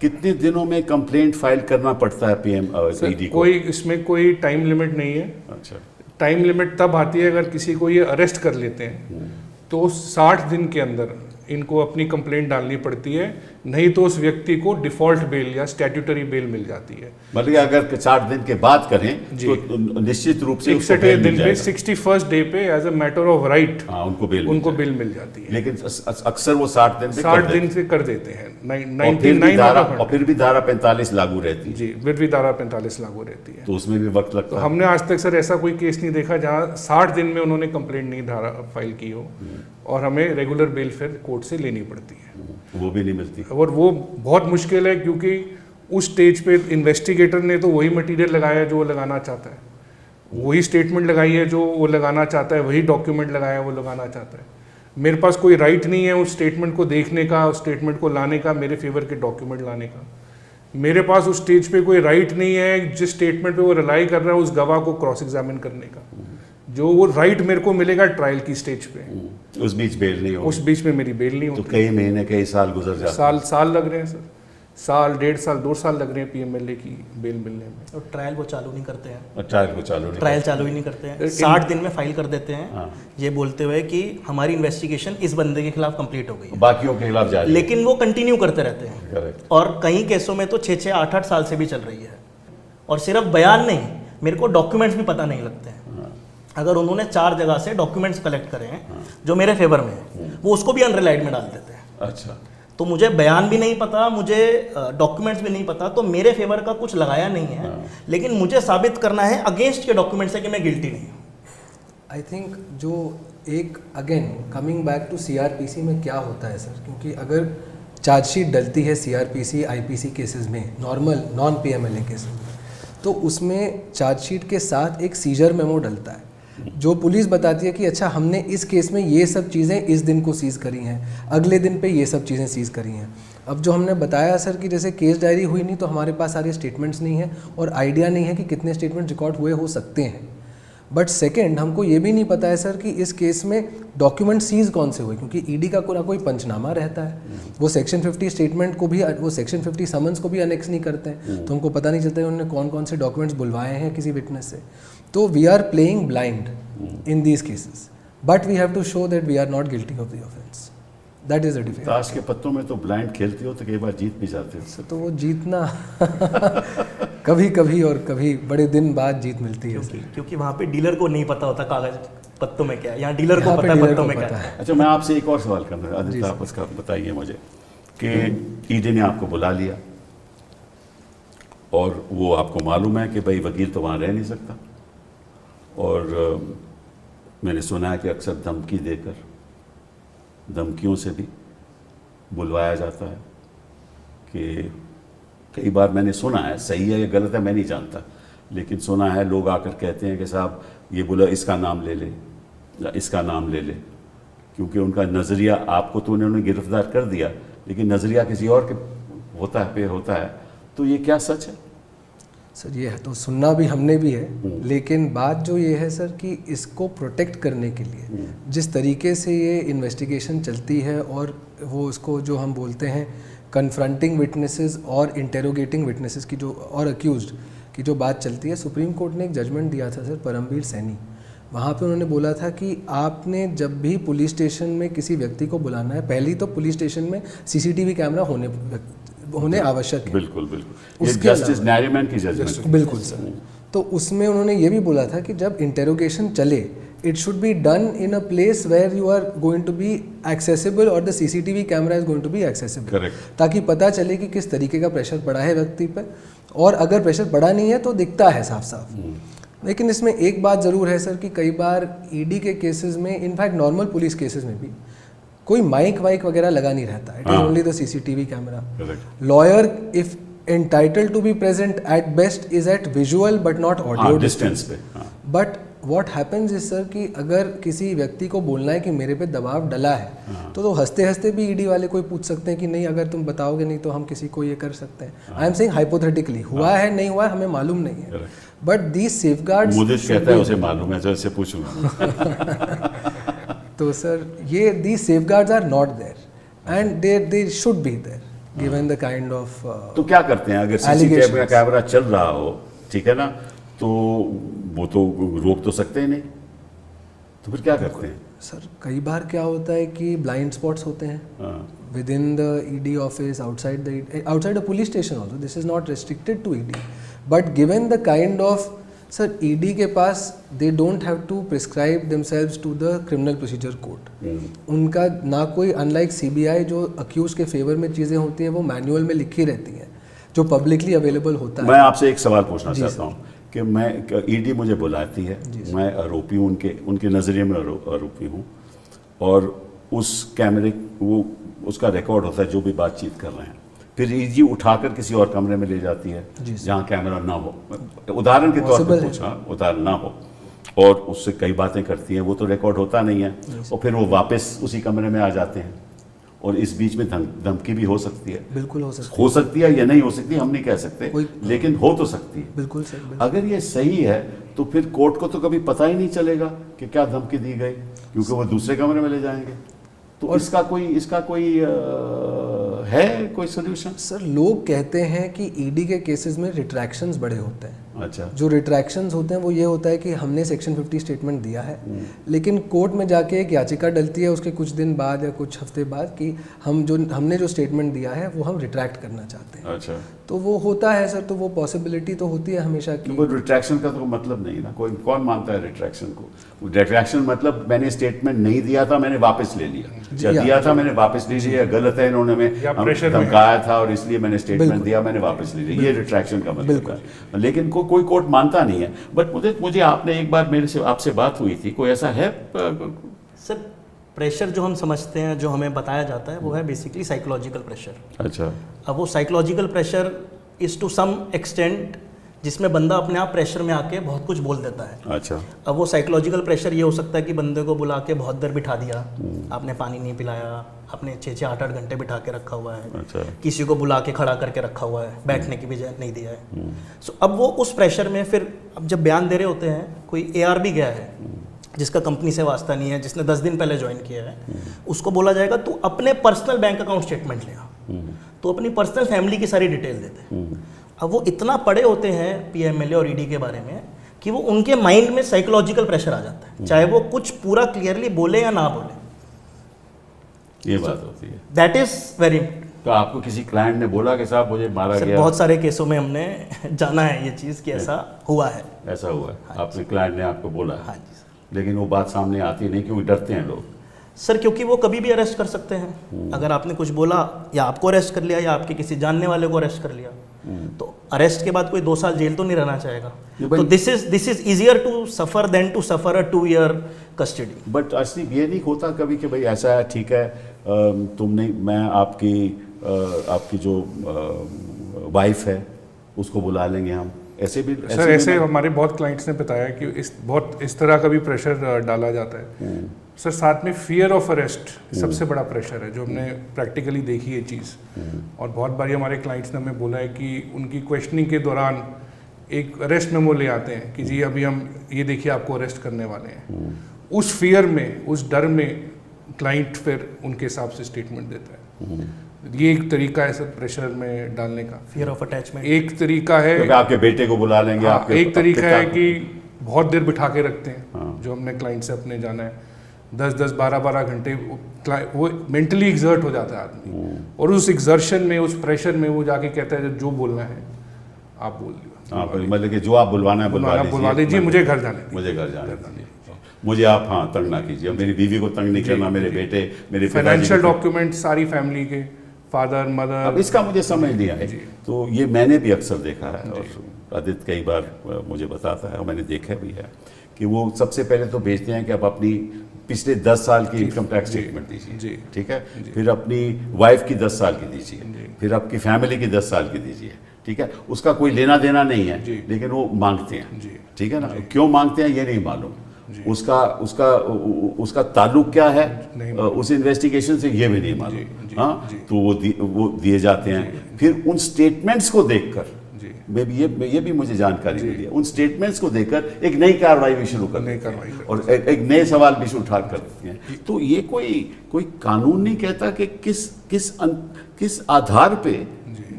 कितने दिनों में कंप्लेंट फाइल करना पड़ता है पीएम ईडी को? कोई इसमें कोई टाइम लिमिट नहीं है। अच्छा, टाइम लिमिट तब आती है अगर किसी को ये अरेस्ट कर लेते हैं तो 60 दिन के अंदर इनको अपनी कंप्लेंट डालनी पड़ती है, नहीं तो उस व्यक्ति को डिफॉल्ट बेल या स्टैट्यूटरी बेल मिल जाती है। मतलब अगर 60 दिन के बाद करें तो निश्चित रूप से 61 दिन पे 61st डे पे as a matter of right उनको बेल मिल जाती है। लेकिन अक्सर वो 60 दिन 60 दिन से कर देते हैं। और फिर भी धारा 45 लागू रहती है। जी, फिर भी धारा 45 लागू रहती है, तो उसमें भी वक्त लगता तो है। हमने आज तक सर ऐसा कोई केस नहीं देखा जहाँ 60 दिन में उन्होंने कंप्लेंट नहीं धारा फाइल की हो और हमें रेगुलर बेल फिर कोर्ट से लेनी पड़ती है। वो भी नहीं मिलती, और वो बहुत मुश्किल है, क्योंकि उस स्टेज पे इन्वेस्टिगेटर ने तो वही मटेरियल लगाया है जो वो लगाना चाहता है, वही स्टेटमेंट लगाई है जो वो लगाना चाहता है, वही डॉक्यूमेंट लगाया है वो लगाना चाहता है। मेरे पास कोई राइट नहीं है उस स्टेटमेंट को देखने का, उस स्टेटमेंट को लाने का, मेरे फेवर के डॉक्यूमेंट लाने का। मेरे पास उस स्टेज पे कोई राइट नहीं है जिस स्टेटमेंट पे वो रिलाई कर रहा है उस गवाह को क्रॉस एग्जामिन करने का, जो वो राइट मेरे को मिलेगा ट्रायल की स्टेज पे। उस बीच बेल नहीं होगी। उस बीच में मेरी बेल नहीं तो होती। कई महीने कई साल गुजर जाते हैं। साल लग रहे हैं सर, साल 1.5 साल 2 साल लग रहे हैं पीएमएलए की बेल मिलने में। और ट्रायल वो चालू नहीं करते हैं, ट्रायल चालू ही नहीं करते हैं। 60 दिन में फाइल कर देते हैं, ये बोलते हुए कि हमारी इन्वेस्टिगेशन इस बंदे के खिलाफ कंप्लीट हो गई है, बाकियों के खिलाफ जारी, लेकिन वो कंटिन्यू करते रहते हैं। करेक्ट। और कई केसों में तो 6-6 8-8 साल से भी चल रही है। और सिर्फ बयान नहीं, मेरे को डॉक्यूमेंट्स भी पता नहीं लगते हैं। अगर उन्होंने 4 जगह से डॉक्यूमेंट्स कलेक्ट करे हैं जो मेरे फेवर में है, वो उसको भी अनरिलाइड में डाल देते हैं। अच्छा, तो मुझे बयान भी नहीं पता, मुझे डॉक्यूमेंट्स भी नहीं पता, तो मेरे फेवर का कुछ लगाया नहीं है, लेकिन मुझे साबित करना है अगेंस्ट के डॉक्यूमेंट्स है कि मैं गिल्टी नहीं हूँ। आई थिंक जो एक again coming back to CrPC में क्या होता है सर, क्योंकि अगर चार्जशीट डलती है सीआरपीसी आईपीसी केसेस में, नॉर्मल नॉन पीएमएलए केसेस में, तो उसमें चार्जशीट के साथ एक सीजर मेमो डलता है जो पुलिस बताती है कि अच्छा हमने इस केस में ये सब चीज़ें इस दिन को सीज़ करी हैं, अगले दिन पे ये सब चीज़ें सीज़ करी हैं। अब जो हमने बताया सर कि जैसे केस डायरी हुई नहीं तो हमारे पास सारे स्टेटमेंट्स नहीं है और आइडिया नहीं है कि कितने स्टेटमेंट रिकॉर्ड हुए हो सकते हैं। बट सेकेंड, हमको ये भी नहीं पता है सर कि इस केस में डॉक्यूमेंट सीज कौन से हुए, क्योंकि ईडी का कोई पंचनामा रहता है, वो सेक्शन 50 स्टेटमेंट को भी, वो सेक्शन 50 समन्स को भी अनेक्स नहीं करते हैं, तो हमको पता नहीं चलता है उन्होंने कौन कौन से डॉक्यूमेंट्स बुलवाए हैं किसी विटनेस से। तो we are playing blind in these cases, but we have to show that we are not guilty of the offence. That is a difference. ताश के पत्तों में तो ब्लाइंड खेलते हो तो कई बार जीत भी जाते हो। तो वो जीतना कभी कभी और कभी बड़े दिन बाद जीत मिलती है, क्योंकि वहाँ पे डीलर को नहीं पता होता कागज पत्तों में क्या है, यहाँ डीलर को पता है पत्तों में क्या है। अच्छा, मैं आपसे एक और सवाल करना चाहता हूँ, आप उसका बताइए मुझे कि ईडी ने आपको बुला लिया और वो आपको मालूम है कि भाई वकील तो वहाँ रह नहीं सकता, और मैंने सुना है कि अक्सर धमकी देकर, धमकियों से भी बुलवाया जाता है, कि कई बार मैंने सुना है, सही है या गलत है मैं नहीं जानता, लेकिन सुना है लोग आकर कहते हैं कि साहब ये बोला इसका नाम ले ले या इसका नाम ले ले, क्योंकि उनका नज़रिया, आपको तो उन्होंने गिरफ्तार कर दिया लेकिन नज़रिया किसी और के होता है, पे होता है। तो ये क्या सच है? सर ये तो सुनना भी हमने भी है, लेकिन बात जो ये है सर कि इसको प्रोटेक्ट करने के लिए जिस तरीके से ये इन्वेस्टिगेशन चलती है और वो इसको जो हम बोलते हैं कन्फ्रंटिंग विटनेसेस और इंटेरोगेटिंग विटनेसेस की जो, और अक्यूज्ड की जो बात चलती है, सुप्रीम कोर्ट ने एक जजमेंट दिया था सर परमवीर सैनी। वहाँ पे उन्होंने बोला था कि आपने जब भी पुलिस स्टेशन में किसी व्यक्ति को बुलाना है, पहली तो पुलिस स्टेशन में सीसीटीवी कैमरा होने आवश्यक है। बिल्कुल बिल्कुल, ये जस्टिस नैरीमैन की जजमेंट। बिल्कुल सर। तो उसमें उन्होंने ये भी बोला था कि जब इंटेरोगेशन चले, it should be done in a place where you are going to be accessible और the CCTV camera is going to be accessible, ताकि पता चले कि किस तरीके का प्रेशर पड़ा है व्यक्ति पर, और अगर प्रेशर पड़ा नहीं है तो दिखता है साफ साफ। लेकिन इसमें एक बात ज़रूर है सर कि कई बार ईडी के केसेस में, इनफैक्ट नॉर्मल पुलिस केसेस में भी कोई माइक वाइक वगैरह लगा नहीं रहता है. It is only the CCTV camera. Lawyer if entitled to be present at best is at visual but not audio distance पे. But what happens is sir कि अगर किसी व्यक्ति को बोलना है कि मेरे पे दबाव डला है, तो हंसते हंसते भी ईडी वाले कोई पूछ सकते हैं कि नहीं अगर तुम बताओगे नहीं तो हम किसी को ये कर सकते हैं. आई एम सेइंग हाइपोथेटिकली, हुआ है नहीं हुआ है हमें मालूम नहीं है. बट दीज सेफगार्ड्स, मुझे कहता है उसे मालूम है, जैसे पूछूंगा. तो सर ये these safeguards are not there and they should be there given the kind of तो क्या करते हैं अगर सीसीटीवी कैमरा चल रहा हो, ठीक है ना, तो वो तो रोक तो सकते ही नहीं, तो फिर क्या करते हैं? सर कई बार क्या होता है कि ब्लाइंड स्पॉट्स होते हैं with in the ED office, outside the police station also. This is not restricted to ED, but given the kind of, sir ED के पास they don't have to prescribe themselves to the criminal procedure code. उनका ना कोई, unlike CBI जो accused के favour में चीज़ें होती हैं वो मैनुअल में लिखी रहती हैं जो पब्लिकली अवेलेबल होता है. मैं आपसे एक सवाल पूछना चाहता हूँ कि मैं ईडी मुझे बुलाती है, मैं आरोपी हूँ, उनके नज़रिए में आरोपी हूँ, और उस कैमरे वो उसका रिकॉर्ड होता है जो भी बातचीत कर रहे हैं, फिर ईडी उठाकर किसी और कमरे में ले जाती है जहाँ कैमरा ना हो, उदाहरण के तौर पर पूछा, उदाहरण ना हो, और उससे कई बातें करती हैं, वो तो रिकॉर्ड होता नहीं है, और फिर वो वापस उसी कमरे में आ जाते हैं, और इस बीच में धमकी भी हो सकती है. बिल्कुल हो सकती है या नहीं हो सकती हम नहीं कह सकते, लेकिन हो तो सकती है. बिल्कुल सर. अगर ये सही है तो फिर कोर्ट को तो कभी पता ही नहीं चलेगा कि क्या धमकी दी गई, क्योंकि वो दूसरे कमरे में ले जाएंगे. तो इसका कोई है कोई सोल्यूशन? सर लोग कहते हैं कि ईडी के केसेस में रिट्रैक्शंस बड़े होते हैं. अच्छा. जो रिट्रैक्शंस होते हैं वो ये होता है कि हमने सेक्शन 50 स्टेटमेंट दिया है, लेकिन कोर्ट में जाके एक याचिका डलती है उसके कुछ दिन बाद या कुछ हफ्ते बाद कि हमने जो स्टेटमेंट दिया है वो हम रिट्रैक्ट करना चाहते हैं. अच्छा. तो वो होता है सर, तो वो पॉसिबिलिटी तो होती है हमेशा की. तो रिट्रैक्शन का तो मतलब नहीं ना, कौन मानता है रिट्रैक्शन को? रिट्रैक्शन मतलब मैंने स्टेटमेंट नहीं दिया था, मैंने वापस ले लिया, दिया था मैंने वापस ले लिया, गलत है, इन्होंने में धमकाया था और इसलिए मैंने स्टेटमेंट दिया, मैंने वापस ले लिया, ये रिट्रैक्शन का मतलब है. लेकिन कोई कोर्ट मानता नहीं है. बट मुझे आपने एक बार मेरे से आपसे बात हुई थी, कोई ऐसा है? सर प्रेशर जो हम समझते हैं, जो हमें बताया जाता है, वो है बेसिकली साइकोलॉजिकल प्रेशर. अच्छा. अब वो psychological pressure is to some extent जिसमें बंदा अपने आप प्रेशर में आके बहुत कुछ बोल देता है. अच्छा. अब वो साइकोलॉजिकल प्रेशर ये हो सकता है कि बंदे को बुला के बहुत देर बिठा दिया, आपने पानी नहीं पिलाया, आपने 6-6 8-8 घंटे बिठा के रखा हुआ है. अच्छा. किसी को बुला के खड़ा करके रखा हुआ है, बैठने की भी नहीं दिया है. सो अब वो उस प्रेशर में फिर अब जब बयान दे रहे होते हैं, कोई ARB गया है जिसका कंपनी से वास्ता नहीं है, जिसने 10 दिन पहले ज्वाइन किया है, उसको बोला जाएगा तू अपने पर्सनल बैंक अकाउंट स्टेटमेंट ले आ, तो अपनी पर्सनल फैमिली की सारी डिटेल देते. अब वो इतना पड़े होते हैं PMLA और ED के बारे में कि वो उनके माइंड में साइकोलॉजिकल प्रेशर आ जाता है, चाहे वो कुछ पूरा क्लियरली बोले या ना बोले. ये बात होती है. That is very. तो आपको किसी क्लाइंट ने बोला कि साहब मुझे मारा गया? बहुत सारे केसों में हमने जाना है ये चीज़ कि ऐसा हुआ है. ऐसा हुआ है. आपने क्लाइंट ने आपको बोला? हाँ जी सर. लेकिन वो बात सामने आती नहीं, क्योंकि डरते हैं लोग? सर क्योंकि वो कभी भी अरेस्ट कर सकते हैं. अगर आपने कुछ बोला, या आपको अरेस्ट कर लिया या आपके किसी जानने वाले को अरेस्ट कर लिया, तो अरेस्ट के बाद कोई 2 साल जेल तो नहीं रहना चाहेगा. तो this is easier to suffer than to suffer a 2 year custody. But असली ये नहीं होता कभी कि भाई ऐसा है, ठीक है, तुम नहीं, मैं आपकी जो वाइफ है उसको बुला लेंगे हम, ऐसे भी? सर ऐसे हमारे बहुत क्लाइंट्स ने बताया कि इस तरह का भी प्रेशर डाला जाता है. सर साथ में फियर ऑफ अरेस्ट सबसे बड़ा प्रेशर है जो हमने प्रैक्टिकली देखी है चीज़. और बहुत बारी हमारे क्लाइंट्स ने हमें बोला है कि उनकी क्वेश्चनिंग के दौरान एक अरेस्ट मेमो ले आते हैं कि जी अभी हम ये देखिए आपको अरेस्ट करने वाले हैं. उस फियर में, उस डर में क्लाइंट फिर उनके हिसाब से स्टेटमेंट देता है. ये एक तरीका है सर प्रेशर में डालने का, फियर ऑफ अटैचमेंट. एक तरीका है तो आपके बेटे को बुला लेंगे. आपके एक तरीका है कि बहुत देर बिठा के रखते हैं, जो हमने क्लाइंट से अपने जाना है, 10-10 12-12 घंटे वो मेंटली एग्जर्ट हो जाता है आदमी, और उस एग्जर्शन में, उस प्रेशर में वो जाके कहता है जो बोलना है आप बोल दो. मतलब कि जो आप बुलवाना है बुलवा दीजिए, मुझे घर जाने दीजिए, मुझे आप तंग ना कीजिए, मेरी बीवी को तंग नहीं करना, मेरे बेटे, मेरे फाइनेंशियल डॉक्यूमेंट सारी फैमिली के, फादर मदर। अब इसका मुझे समझ नहीं आया, तो ये मैंने भी अक्सर देखा है और आदित्य कई बार मुझे बताता है और मैंने देखा भी है कि वो सबसे पहले तो भेजते हैं कि आप अपनी पिछले 10 साल की इनकम टैक्स स्टेटमेंट दीजिए, ठीक है, फिर अपनी वाइफ की 10 साल की दीजिए, फिर आपकी फैमिली की 10 साल की दीजिए, ठीक है। उसका कोई लेना देना नहीं है, लेकिन वो मांगते हैं, ठीक है ना। क्यों मांगते हैं ये नहीं मालूम, उसका ताल्लुक क्या है उस इन्वेस्टिगेशन से ये भी नहीं मालूम। हाँ, तो वो दिए जाते हैं। फिर उन स्टेटमेंट्स को देखकर ये भी मुझे जानकारी मिली है, उन स्टेटमेंट्स को देखकर एक नई कार्रवाई भी शुरू कर देते हैं और एक नए सवाल भी उठा कर देते हैं। तो ये कोई कानून नहीं कहता कि किस आधार पे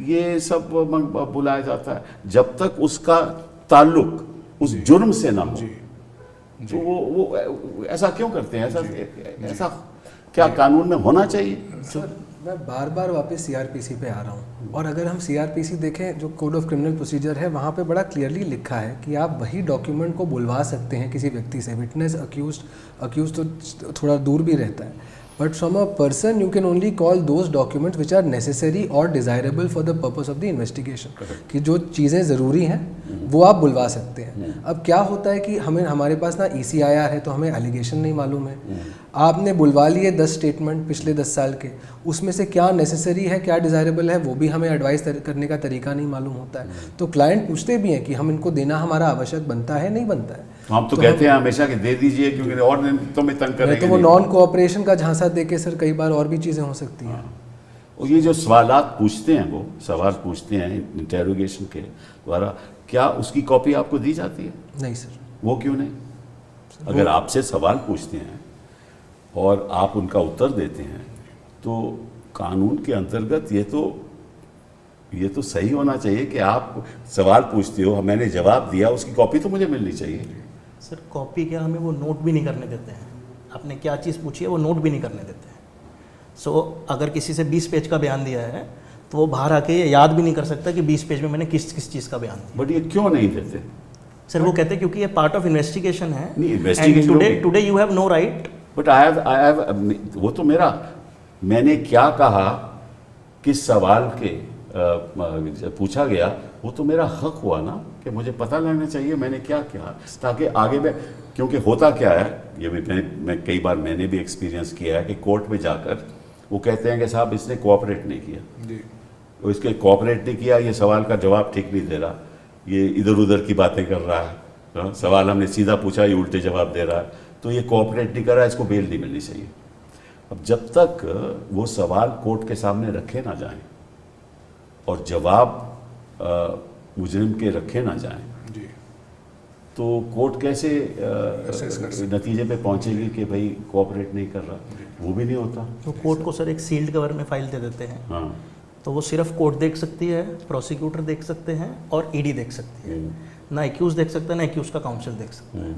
ये सब बुलाया जाता है, जब तक उसका ताल्लुक उस जुर्म से ना हो। तो वो ऐसा क्यों करते हैं? ऐसा क्या कानून में होना चाहिए? सर, मैं बार बार वापस सीआरपीसी पे आ रहा हूँ, और अगर हम सीआरपीसी देखें, जो कोड ऑफ क्रिमिनल प्रोसीजर है, वहाँ पे बड़ा क्लियरली लिखा है कि आप वही डॉक्यूमेंट को बुलवा सकते हैं किसी व्यक्ति से। विटनेस, अक्यूज तो थोड़ा दूर भी रहता है, but from a person you can only call those documents which are necessary और desirable for the purpose of the investigation. कि जो चीज़ें ज़रूरी हैं वो आप बुलवा सकते हैं। अब क्या होता है कि हमारे पास ना ECIR है, तो हमें एलिगेशन नहीं मालूम है। आपने बुलवा लिए 10 स्टेटमेंट पिछले 10 साल के, उसमें से क्या नेसेसरी है, क्या डिज़ायरेबल है, वो भी हमें एडवाइस करने का तरीका नहीं मालूम होता है। तो क्लाइंट पूछते भी हैं कि हम इनको देना हमारा आवश्यक बनता है, नहीं बनता है। हम तो कहते हैं हमेशा कि दे दीजिए, क्योंकि और तुम्हें तंग करेंगे। तो वो नॉन कोऑपरेशन का झांसा देके सर कई बार और भी चीज़ें हो सकती हैं। और ये जो सवालात पूछते हैं, वो सवाल पूछते हैं इंटेरोगेशन के द्वारा, क्या उसकी कॉपी आपको दी जाती है? नहीं सर। वो क्यों नहीं? अगर आपसे सवाल पूछते हैं और आप उनका उत्तर देते हैं, तो कानून के अंतर्गत ये तो सही होना चाहिए कि आप सवाल पूछते हो, मैंने जवाब दिया, उसकी कॉपी तो मुझे मिलनी चाहिए। सर, कॉपी क्या, हमें वो नोट भी नहीं करने देते हैं। आपने क्या चीज़ पूछी है वो नोट भी नहीं करने देते हैं। सो अगर किसी से 20 पेज का बयान दिया है, तो वो बाहर आके ये याद भी नहीं कर सकता कि 20 पेज में मैंने किस चीज़ का बयान दिया। बट ये क्यों नहीं देते? सर, वो कहते हैं क्योंकि ये पार्ट ऑफ इन्वेस्टिगेशन है। नहीं, इन्वेस्टिगेशन today you have no right. But I have वो तो मैंने क्या कहा, किस सवाल के पूछा गया, वो तो मेरा हक हुआ ना कि मुझे पता लगना चाहिए मैंने क्या किया, ताकि आगे में, क्योंकि होता क्या है, ये भी मैं कई बार मैंने भी एक्सपीरियंस किया है कि कोर्ट में जाकर वो कहते हैं कि साहब इसने कोऑपरेट नहीं किया, वो इसके कोऑपरेट नहीं किया, ये सवाल का जवाब ठीक नहीं दे रहा, ये इधर उधर की बातें कर रहा है, सवाल हमने सीधा पूछा ये उल्टे जवाब दे रहा है, तो ये कोऑपरेट नहीं कर रहा है, इसको बेल नहीं मिलनी चाहिए। अब जब तक वो सवाल कोर्ट के सामने रखे ना जाएं और जवाब मुजरिम के रखे ना जाएं, तो कोर्ट कैसे नतीजे पे पहुंचेगी कि भाई कोऑपरेट नहीं कर रहा? वो भी नहीं होता। तो कोर्ट को सर एक सील्ड कवर में फाइल दे देते हैं। हाँ, तो वो सिर्फ कोर्ट देख सकती है, प्रोसिक्यूटर देख सकते हैं और ईडी देख सकती है। ना एक्यूज देख सकता है, ना एक्यूज का काउंसिल देख सकता है।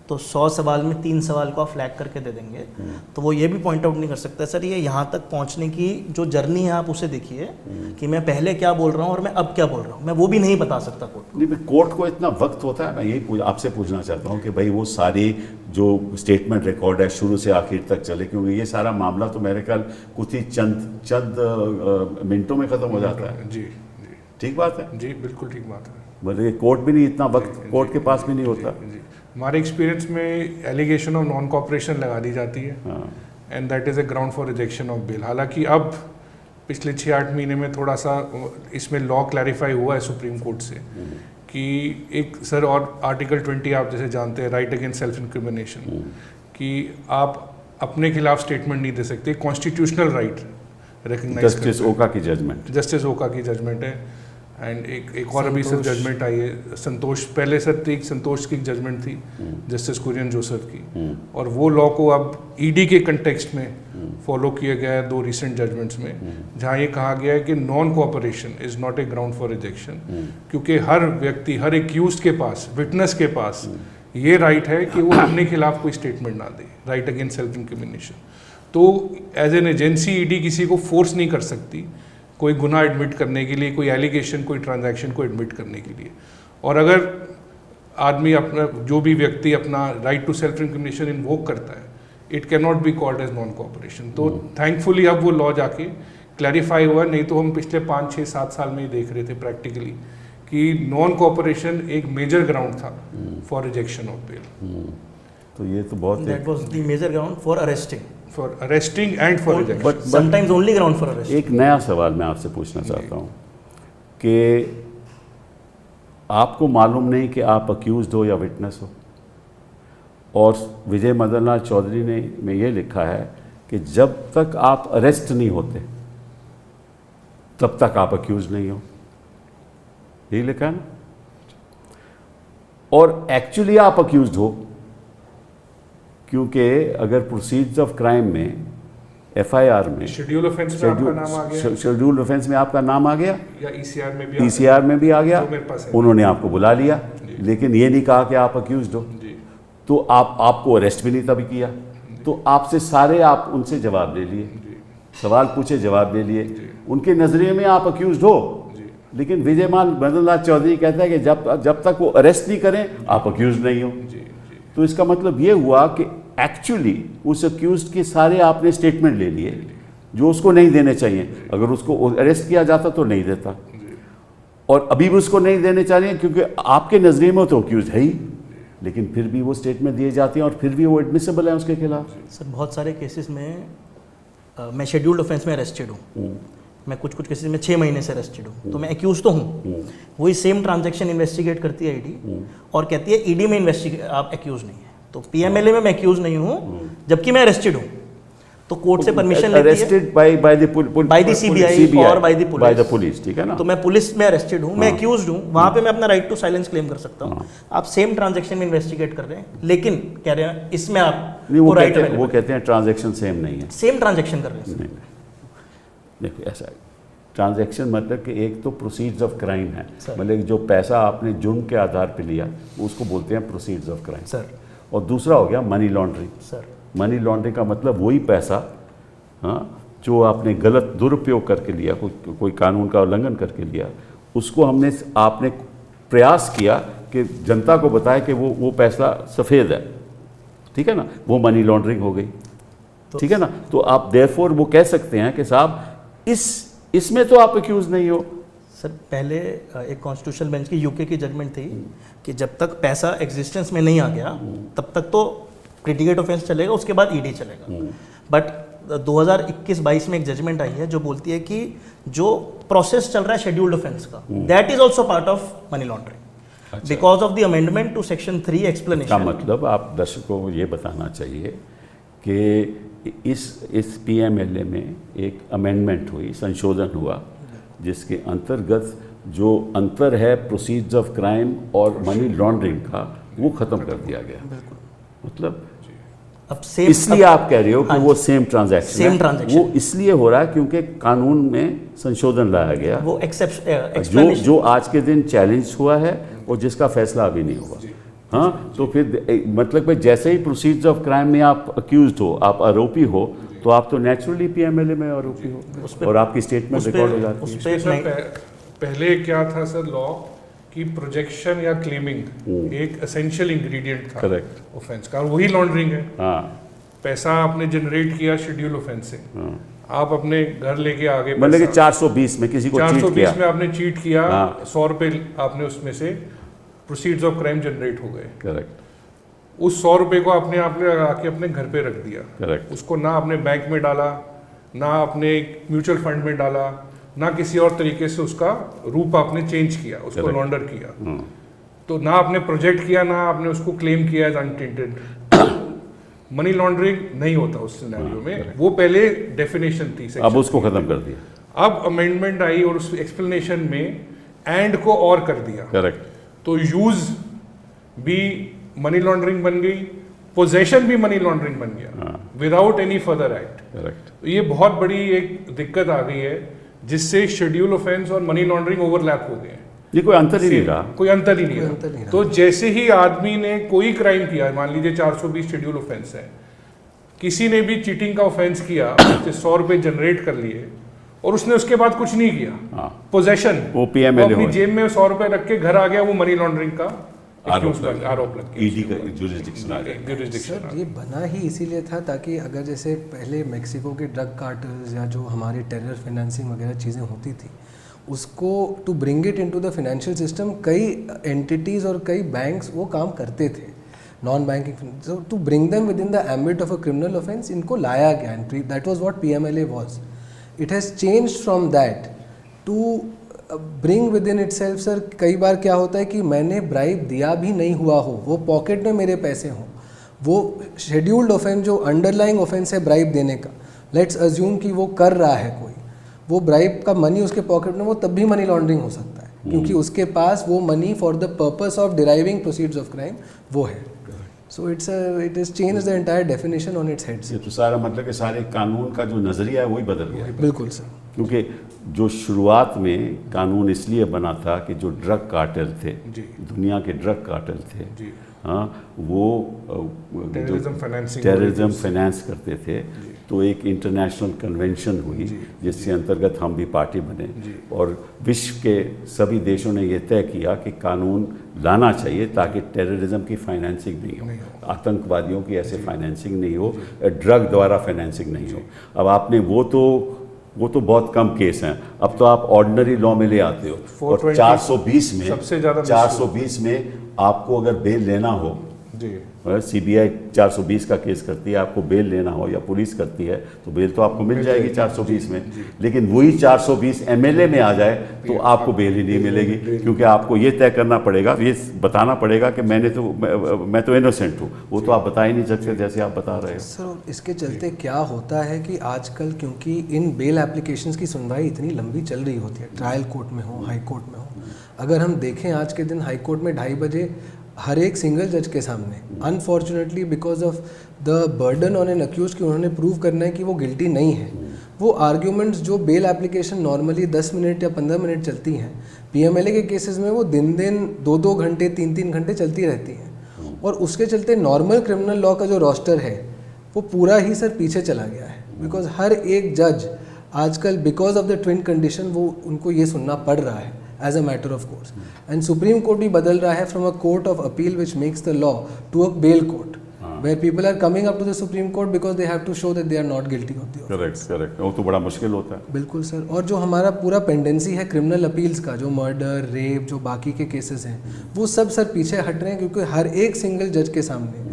तो 100 सवाल में 3 सवाल को आप फ्लैग करके दे देंगे, तो वो ये भी पॉइंट आउट नहीं कर सकता सर ये यहाँ तक पहुँचने की जो जर्नी है आप उसे देखिए कि मैं पहले क्या बोल रहा हूँ और मैं अब क्या बोल रहा हूँ, मैं वो भी नहीं बता सकता कोर्ट। नहीं, कोर्ट को इतना वक्त होता है? मैं यही आपसे पूछना चाहता हूँ कि भाई वो सारी जो स्टेटमेंट रिकॉर्ड है शुरू से आखिर तक चले, क्योंकि ये सारा मामला तो मेरे ख्याल कुछ ही चंद मिनटों में ख़त्म हो जाता है। जी, ठीक बात है? जी, बिल्कुल ठीक बात है। मतलब कोर्ट भी नहीं, इतना वक्त कोर्ट के पास भी नहीं होता। हमारे एक्सपीरियंस में एलिगेशन ऑफ नॉन कॉपरेशन लगा दी जाती है, and that is a ground for rejection of bill. हालांकि अब पिछले 6-8 महीने में थोड़ा सा इसमें लॉ क्लैरिफाई हुआ है सुप्रीम कोर्ट से कि एक सर, और आर्टिकल 20 आप जैसे जानते हैं, राइट अगेंस्ट सेल्फ इंक्रिमिनेशन, कि आप अपने खिलाफ स्टेटमेंट नहीं दे सकते, कॉन्स्टिट्यूशनल राइट रिकग्नाइज। जस्टिस ओका की जजमेंट, जस्टिस ओका की जजमेंट है। एंड एक और अभी सर जजमेंट आई है संतोष, पहले सर एक संतोष की जजमेंट थी जस्टिस कुरियन जोसेफ की, और वो लॉ को अब ईडी के कंटेक्स्ट में फॉलो किया गया है 2 रिसेंट जजमेंट्स में, जहाँ ये कहा गया है कि non cooperation is not a ground for rejection, क्योंकि हर व्यक्ति, हर एक्यूज्ड के पास, विटनेस के पास ये राइट है कि वो अपने खिलाफ कोई स्टेटमेंट ना दे, राइट अगेंस्ट सेल्फ इंक्रिमिनेशन। तो एज एन एजेंसी ईडी किसी को फोर्स नहीं कर सकती कोई गुनाह एडमिट करने के लिए, कोई एलिगेशन, कोई ट्रांजैक्शन को एडमिट करने के लिए। और अगर आदमी अपना, जो भी व्यक्ति अपना right to self incrimination invoke करता है, it can not be called as non cooperation. तो थैंकफुली अब वो लॉ जाके क्लैरिफाई हुआ, नहीं तो हम पिछले 5, 6, 7 साल में ही देख रहे थे प्रैक्टिकली कि नॉन कोऑपरेशन एक मेजर ग्राउंड था फॉर रिजेक्शन ऑफ बेल, तो ये तो बहुत that was the major ground for arresting and for rejection, but sometimes only ground for arrest. एक नया सवाल मैं आपसे पूछना चाहता हूँ कि आपको मालूम नहीं कि आप अक्यूज्ड हो या विटनेस हो, और विजय मदन लाल चौधरी ने में ये लिखा है कि जब तक आप अरेस्ट नहीं होते तब तक आप अक्यूज नहीं हो, यही लिखा है ना। और एक्चुअली आप अक्यूज्ड हो, क्योंकि अगर प्रोसीड्स ऑफ क्राइम में एफआईआर में शेड्यूल ऑफेंस में आपका नाम आ गया, शेड्यूल ऑफेंस में आपका नाम आ गया, या ईसीआर में भी ईसीआर में भी आ गया, जो मेरे पास है। उन्होंने आपको बुला लिया, लेकिन ये नहीं कहा कि आप अक्यूज्ड हो, जी, तो आपको अरेस्ट भी नहीं तभी किया, तो आपसे सारे आप उनसे जवाब ले लिए, सवाल पूछे जवाब ले लिए, उनके नजरिए में आप अक्यूज्ड हो, लेकिन विजय मदन लाल चौधरी कहता है कि जब तक वो अरेस्ट नहीं करें आप अक्यूज्ड नहीं हो। तो इसका मतलब ये हुआ कि एक्चुअली उस अक्यूज्ड के सारे आपने स्टेटमेंट ले लिए जो उसको नहीं देने चाहिए, अगर उसको अरेस्ट किया जाता तो नहीं देता, और अभी भी उसको नहीं देने चाहिए क्योंकि आपके नजरिए में तो अक्यूज है ही, लेकिन फिर भी वो स्टेटमेंट दिए जाते हैं और फिर भी वो एडमिसिबल है उसके खिलाफ। सर बहुत सारे केसेस में मैं शेड्यूल्ड ऑफेंस में अरेस्टेड हूँ, मैं कुछ केसेस में 6 महीने से अरेस्टेड हूँ, तो मैं एक्यूज तो हूँ, वही सेम ट्रांजैक्शन इन्वेस्टिगेट करती है ईडी और कहती है ईडी में आप एक्यूज नहीं है, तो पीएमएलए में मैं एक्यूज नहीं हूँ जबकि मैं अरेस्टेड हूँ, तो कोर्ट से परमिशन लेती है अरेस्टेड बाय द सीबीआई और बाय द पुलिस, ठीक है ना। तो मैं पुलिस में अरेस्टेड हूँ, मैं एक्यूज्ड हूँ, वहाँ पे मैं अपना राइट टू साइलेंस क्लेम कर सकता हूँ। आप सेम ट्रांजैक्शन में इन्वेस्टिगेट कर रहे हैं, लेकिन कह रहे हैं इसमें आप नहीं, वो कहते हैं ट्रांजैक्शन सेम नहीं है, सेम ट्रांजैक्शन कर रहे हैं। नहीं, देखो ऐसा है, ट्रांजैक्शन मतलब कि एक तो प्रोसीड्स ऑफ क्राइम है, मतलब जो पैसा आपने जुर्म के आधार पे लिया उसको बोलते हैं प्रोसीड्स ऑफ क्राइम सर, और दूसरा हो गया money laundering. Sir money laundering का मतलब वही पैसा, हाँ, जो आपने गलत दुरुपयोग करके लिया, कोई कानून का उल्लंघन करके लिया, उसको आपने प्रयास किया कि जनता को बताया कि वो पैसा सफ़ेद है, ठीक है ना, वो मनी लॉन्ड्रिंग हो गई, ठीक है ना। तो आप देयरफॉर वो कह सकते हैं कि साहब इसमें तो आप एक्यूज नहीं हो। सर पहले एक कॉन्स्टिट्यूशनल बेंच की यूके की जजमेंट थी कि जब तक पैसा एग्जिस्टेंस में नहीं आ गया तब तक तो प्रिडिकेट ऑफेंस चलेगा, उसके बाद ईडी चलेगा। बट 2021-22 में एक जजमेंट आई है जो बोलती है कि जो प्रोसेस चल रहा है शेड्यूल्ड ऑफेंस का, that is also part of money laundering because of the amendment to section 3 explanation. का मतलब आप दर्शकों को ये बताना चाहिए कि इस पीएमएलए में एक अमेंडमेंट हुई, संशोधन हुआ, जिसके अंतर्गत जो अंतर है प्रोसीड्स ऑफ क्राइम और मनी लॉन्ड्रिंग का वो ख़त्म कर दिया गया। मतलब अब सेम, इसलिए आप कह रहे हो कि वो सेम ट्रांजैक्शन, वो इसलिए हो रहा है क्योंकि कानून में संशोधन लाया गया, वो एक्सप्लेनेशन जो आज के दिन चैलेंज हुआ है और जिसका फैसला अभी नहीं हुआ। हाँ, तो फिर मतलब कि जैसे ही प्रोसीड्स ऑफ क्राइम में आप अक्यूज्ड हो, आप आरोपी हो, तो आप तो नेचुरली पीएमएलए में आरोपी हो और आपकी स्टेटमेंट रिकॉर्ड हो जाती है। पहले क्या था सर लॉ कि प्रोजेक्शन या क्लेमिंग एक एसेंशियल इंग्रेडिएंट था करेक्ट ऑफेंस का, और वही लॉन्ड्रिंग है। हाँ, पैसा आपने जनरेट किया शेड्यूल ऑफेंस से, आप अपने घर लेके आगे, मतलब कि 420 में किसी को चीट किया, 420 में आपने चीट किया, 100 रुपये आपने उसमें से प्रोसीड्स ऑफ क्राइम जनरेट हो गए। करेक्ट। उस 100 रुपये को आपने लगा के अपने घर पे रख दिया। करेक्ट। उसको ना आपने बैंक में डाला, ना आपने म्यूचुअल फंड में डाला, ना किसी और तरीके से उसका रूप आपने चेंज किया, उसको लॉन्डर किया। तो ना आपने प्रोजेक्ट किया, ना आपने उसको क्लेम किया एज अनटेंटेड। मनी लॉन्ड्रिंग नहीं होता उस सिनेरियो में, वो पहले डेफिनेशन थी। अब उसको खत्म कर दिया। अब अमेंडमेंट आई और उस एक्सप्लेनेशन में एंड को और कर दिया। करेक्ट। तो यूज भी मनी लॉन्ड्रिंग बन गई, पोजेशन भी मनी लॉन्ड्रिंग बन गया without any further act. Correct. तो ये बहुत बड़ी एक दिक्कत आ गई है जिससे शेड्यूल ऑफेंस और मनी लॉन्ड्रिंग ओवरलैप हो गए हैं। ये कोई अंतर ही नहीं रहा, कोई अंतर ही नहीं रहा। तो जैसे ही आदमी ने कोई क्राइम किया, मान लीजिए 420 शेड्यूल ऑफेंस है, किसी ने भी चीटिंग का ऑफेंस किया, उससे 100 रुपये जनरेट कर लिए और उसने उसके बाद कुछ नहीं किया, पोजेशन, वो पीएमएलए अपनी जेब में 100 रुपये रख के घर आ गया, वो मनी लॉन्ड्रिंग का आरोप लग ईडी का जुरिस्डिक्शन आ गया। jurisdiction सर ये बना ही इसीलिए था ताकि अगर जैसे पहले मेक्सिको के ड्रग कार्टल्स या जो हमारी टेरर फाइनेंसिंग वगैरह चीज़ें होती थी उसको to bring it into the financial system कई एंटिटीज़ और कई बैंक्स वो काम करते थे non banking, so to bring them with in the ambit of a criminal offence इनको लाया गया and that was what PMLA was. It has changed from that to bring with in itself. Sir कई बार क्या होता है कि मैंने ब्राइब दिया भी नहीं हुआ हो, वो पॉकेट में मेरे पैसे हों, वो शेड्यूल्ड ऑफेंस जो अंडरलाइंग ऑफेंस है ब्राइब देने का, लेट्स अज्यूम कि वो कर रहा है कोई, वो ब्राइब का मनी उसके पॉकेट में, वो तब भी मनी लॉन्ड्रिंग हो सकता है क्योंकि उसके पास वो money for the purpose of deriving proceeds of crime वो है। So it is change the entire definition on it's heads. ये तो सारा मतलब कि सारे कानून का जो नज़रिया है वही बदल गया। बिल्कुल सर, क्योंकि जो शुरुआत में कानून इसलिए बना था कि जो ड्रग कार्टेल थे, दुनिया के ड्रग कार्टेल थे, हाँ, वो टेररिज्म फाइनेंस करते थे, तो एक इंटरनेशनल कन्वेंशन हुई जिसके अंतर्गत हम भी पार्टी बने और विश्व के सभी देशों ने ये तय किया कि कानून लाना चाहिए ताकि टेररिज्म की फाइनेंसिंग नहीं हो, आतंकवादियों की ऐसे फाइनेंसिंग नहीं हो, ड्रग द्वारा फाइनेंसिंग नहीं हो। अब आपने वो तो बहुत कम केस हैं, अब तो आप ऑर्डिनरी लॉ में ले आते हो और 420 में सबसे ज़्यादा 420 में आपको अगर बेल लेना हो, सीबीआई 420 का केस करती है, आपको बेल लेना हो या पुलिस करती है तो बेल तो आपको मिल जाएगी 420 में, लेकिन वही 420 एमएलए में आ जाए तो आपको बेल ही नहीं मिलेगी क्योंकि आपको ये तय करना पड़ेगा, ये बताना पड़ेगा कि मैं तो इनोसेंट हूँ। वो तो आप बता ही नहीं सकते जैसे आप बता रहे हो। सर इसके चलते क्या होता है कि आजकल क्योंकि इन बेल एप्लीकेशंस की सुनवाई इतनी लंबी चल रही होती है, ट्रायल कोर्ट में हो, हाई कोर्ट में हो, अगर हम देखें आज के दिन हाई कोर्ट में 2:30 बजे हर एक सिंगल जज के सामने, unfortunately because of the burden on an accuse कि उन्होंने प्रूव करना है कि वो गिल्टी नहीं है, वो आर्ग्यूमेंट्स जो बेल एप्लीकेशन नॉर्मली 10 मिनट या 15 मिनट चलती हैं, पीएमएलए के केसेस में वो दिन 2-2 घंटे 3-3 घंटे चलती रहती हैं और उसके चलते नॉर्मल क्रिमिनल लॉ का जो रोस्टर है वो पूरा ही सर पीछे चला गया है। बिकॉज हर एक जज आजकल because of the twin condition वो उनको ये सुनना पड़ रहा है as a matter of course, and Supreme Court भी बदल रहा है from a court of appeal which makes the law to a bail court where people are coming up to the Supreme Court because they have to show that they are not guilty of the offense. Correct, वो तो बड़ा मुश्किल होता है। बिल्कुल sir, और जो हमारा पूरा पेंडेंसी है क्रिमिनल अपील्स का, जो मर्डर, रेप, जो बाकी के केसेस हैं, वो सब सर पीछे हट रहे हैं क्योंकि हर एक सिंगल जज के सामने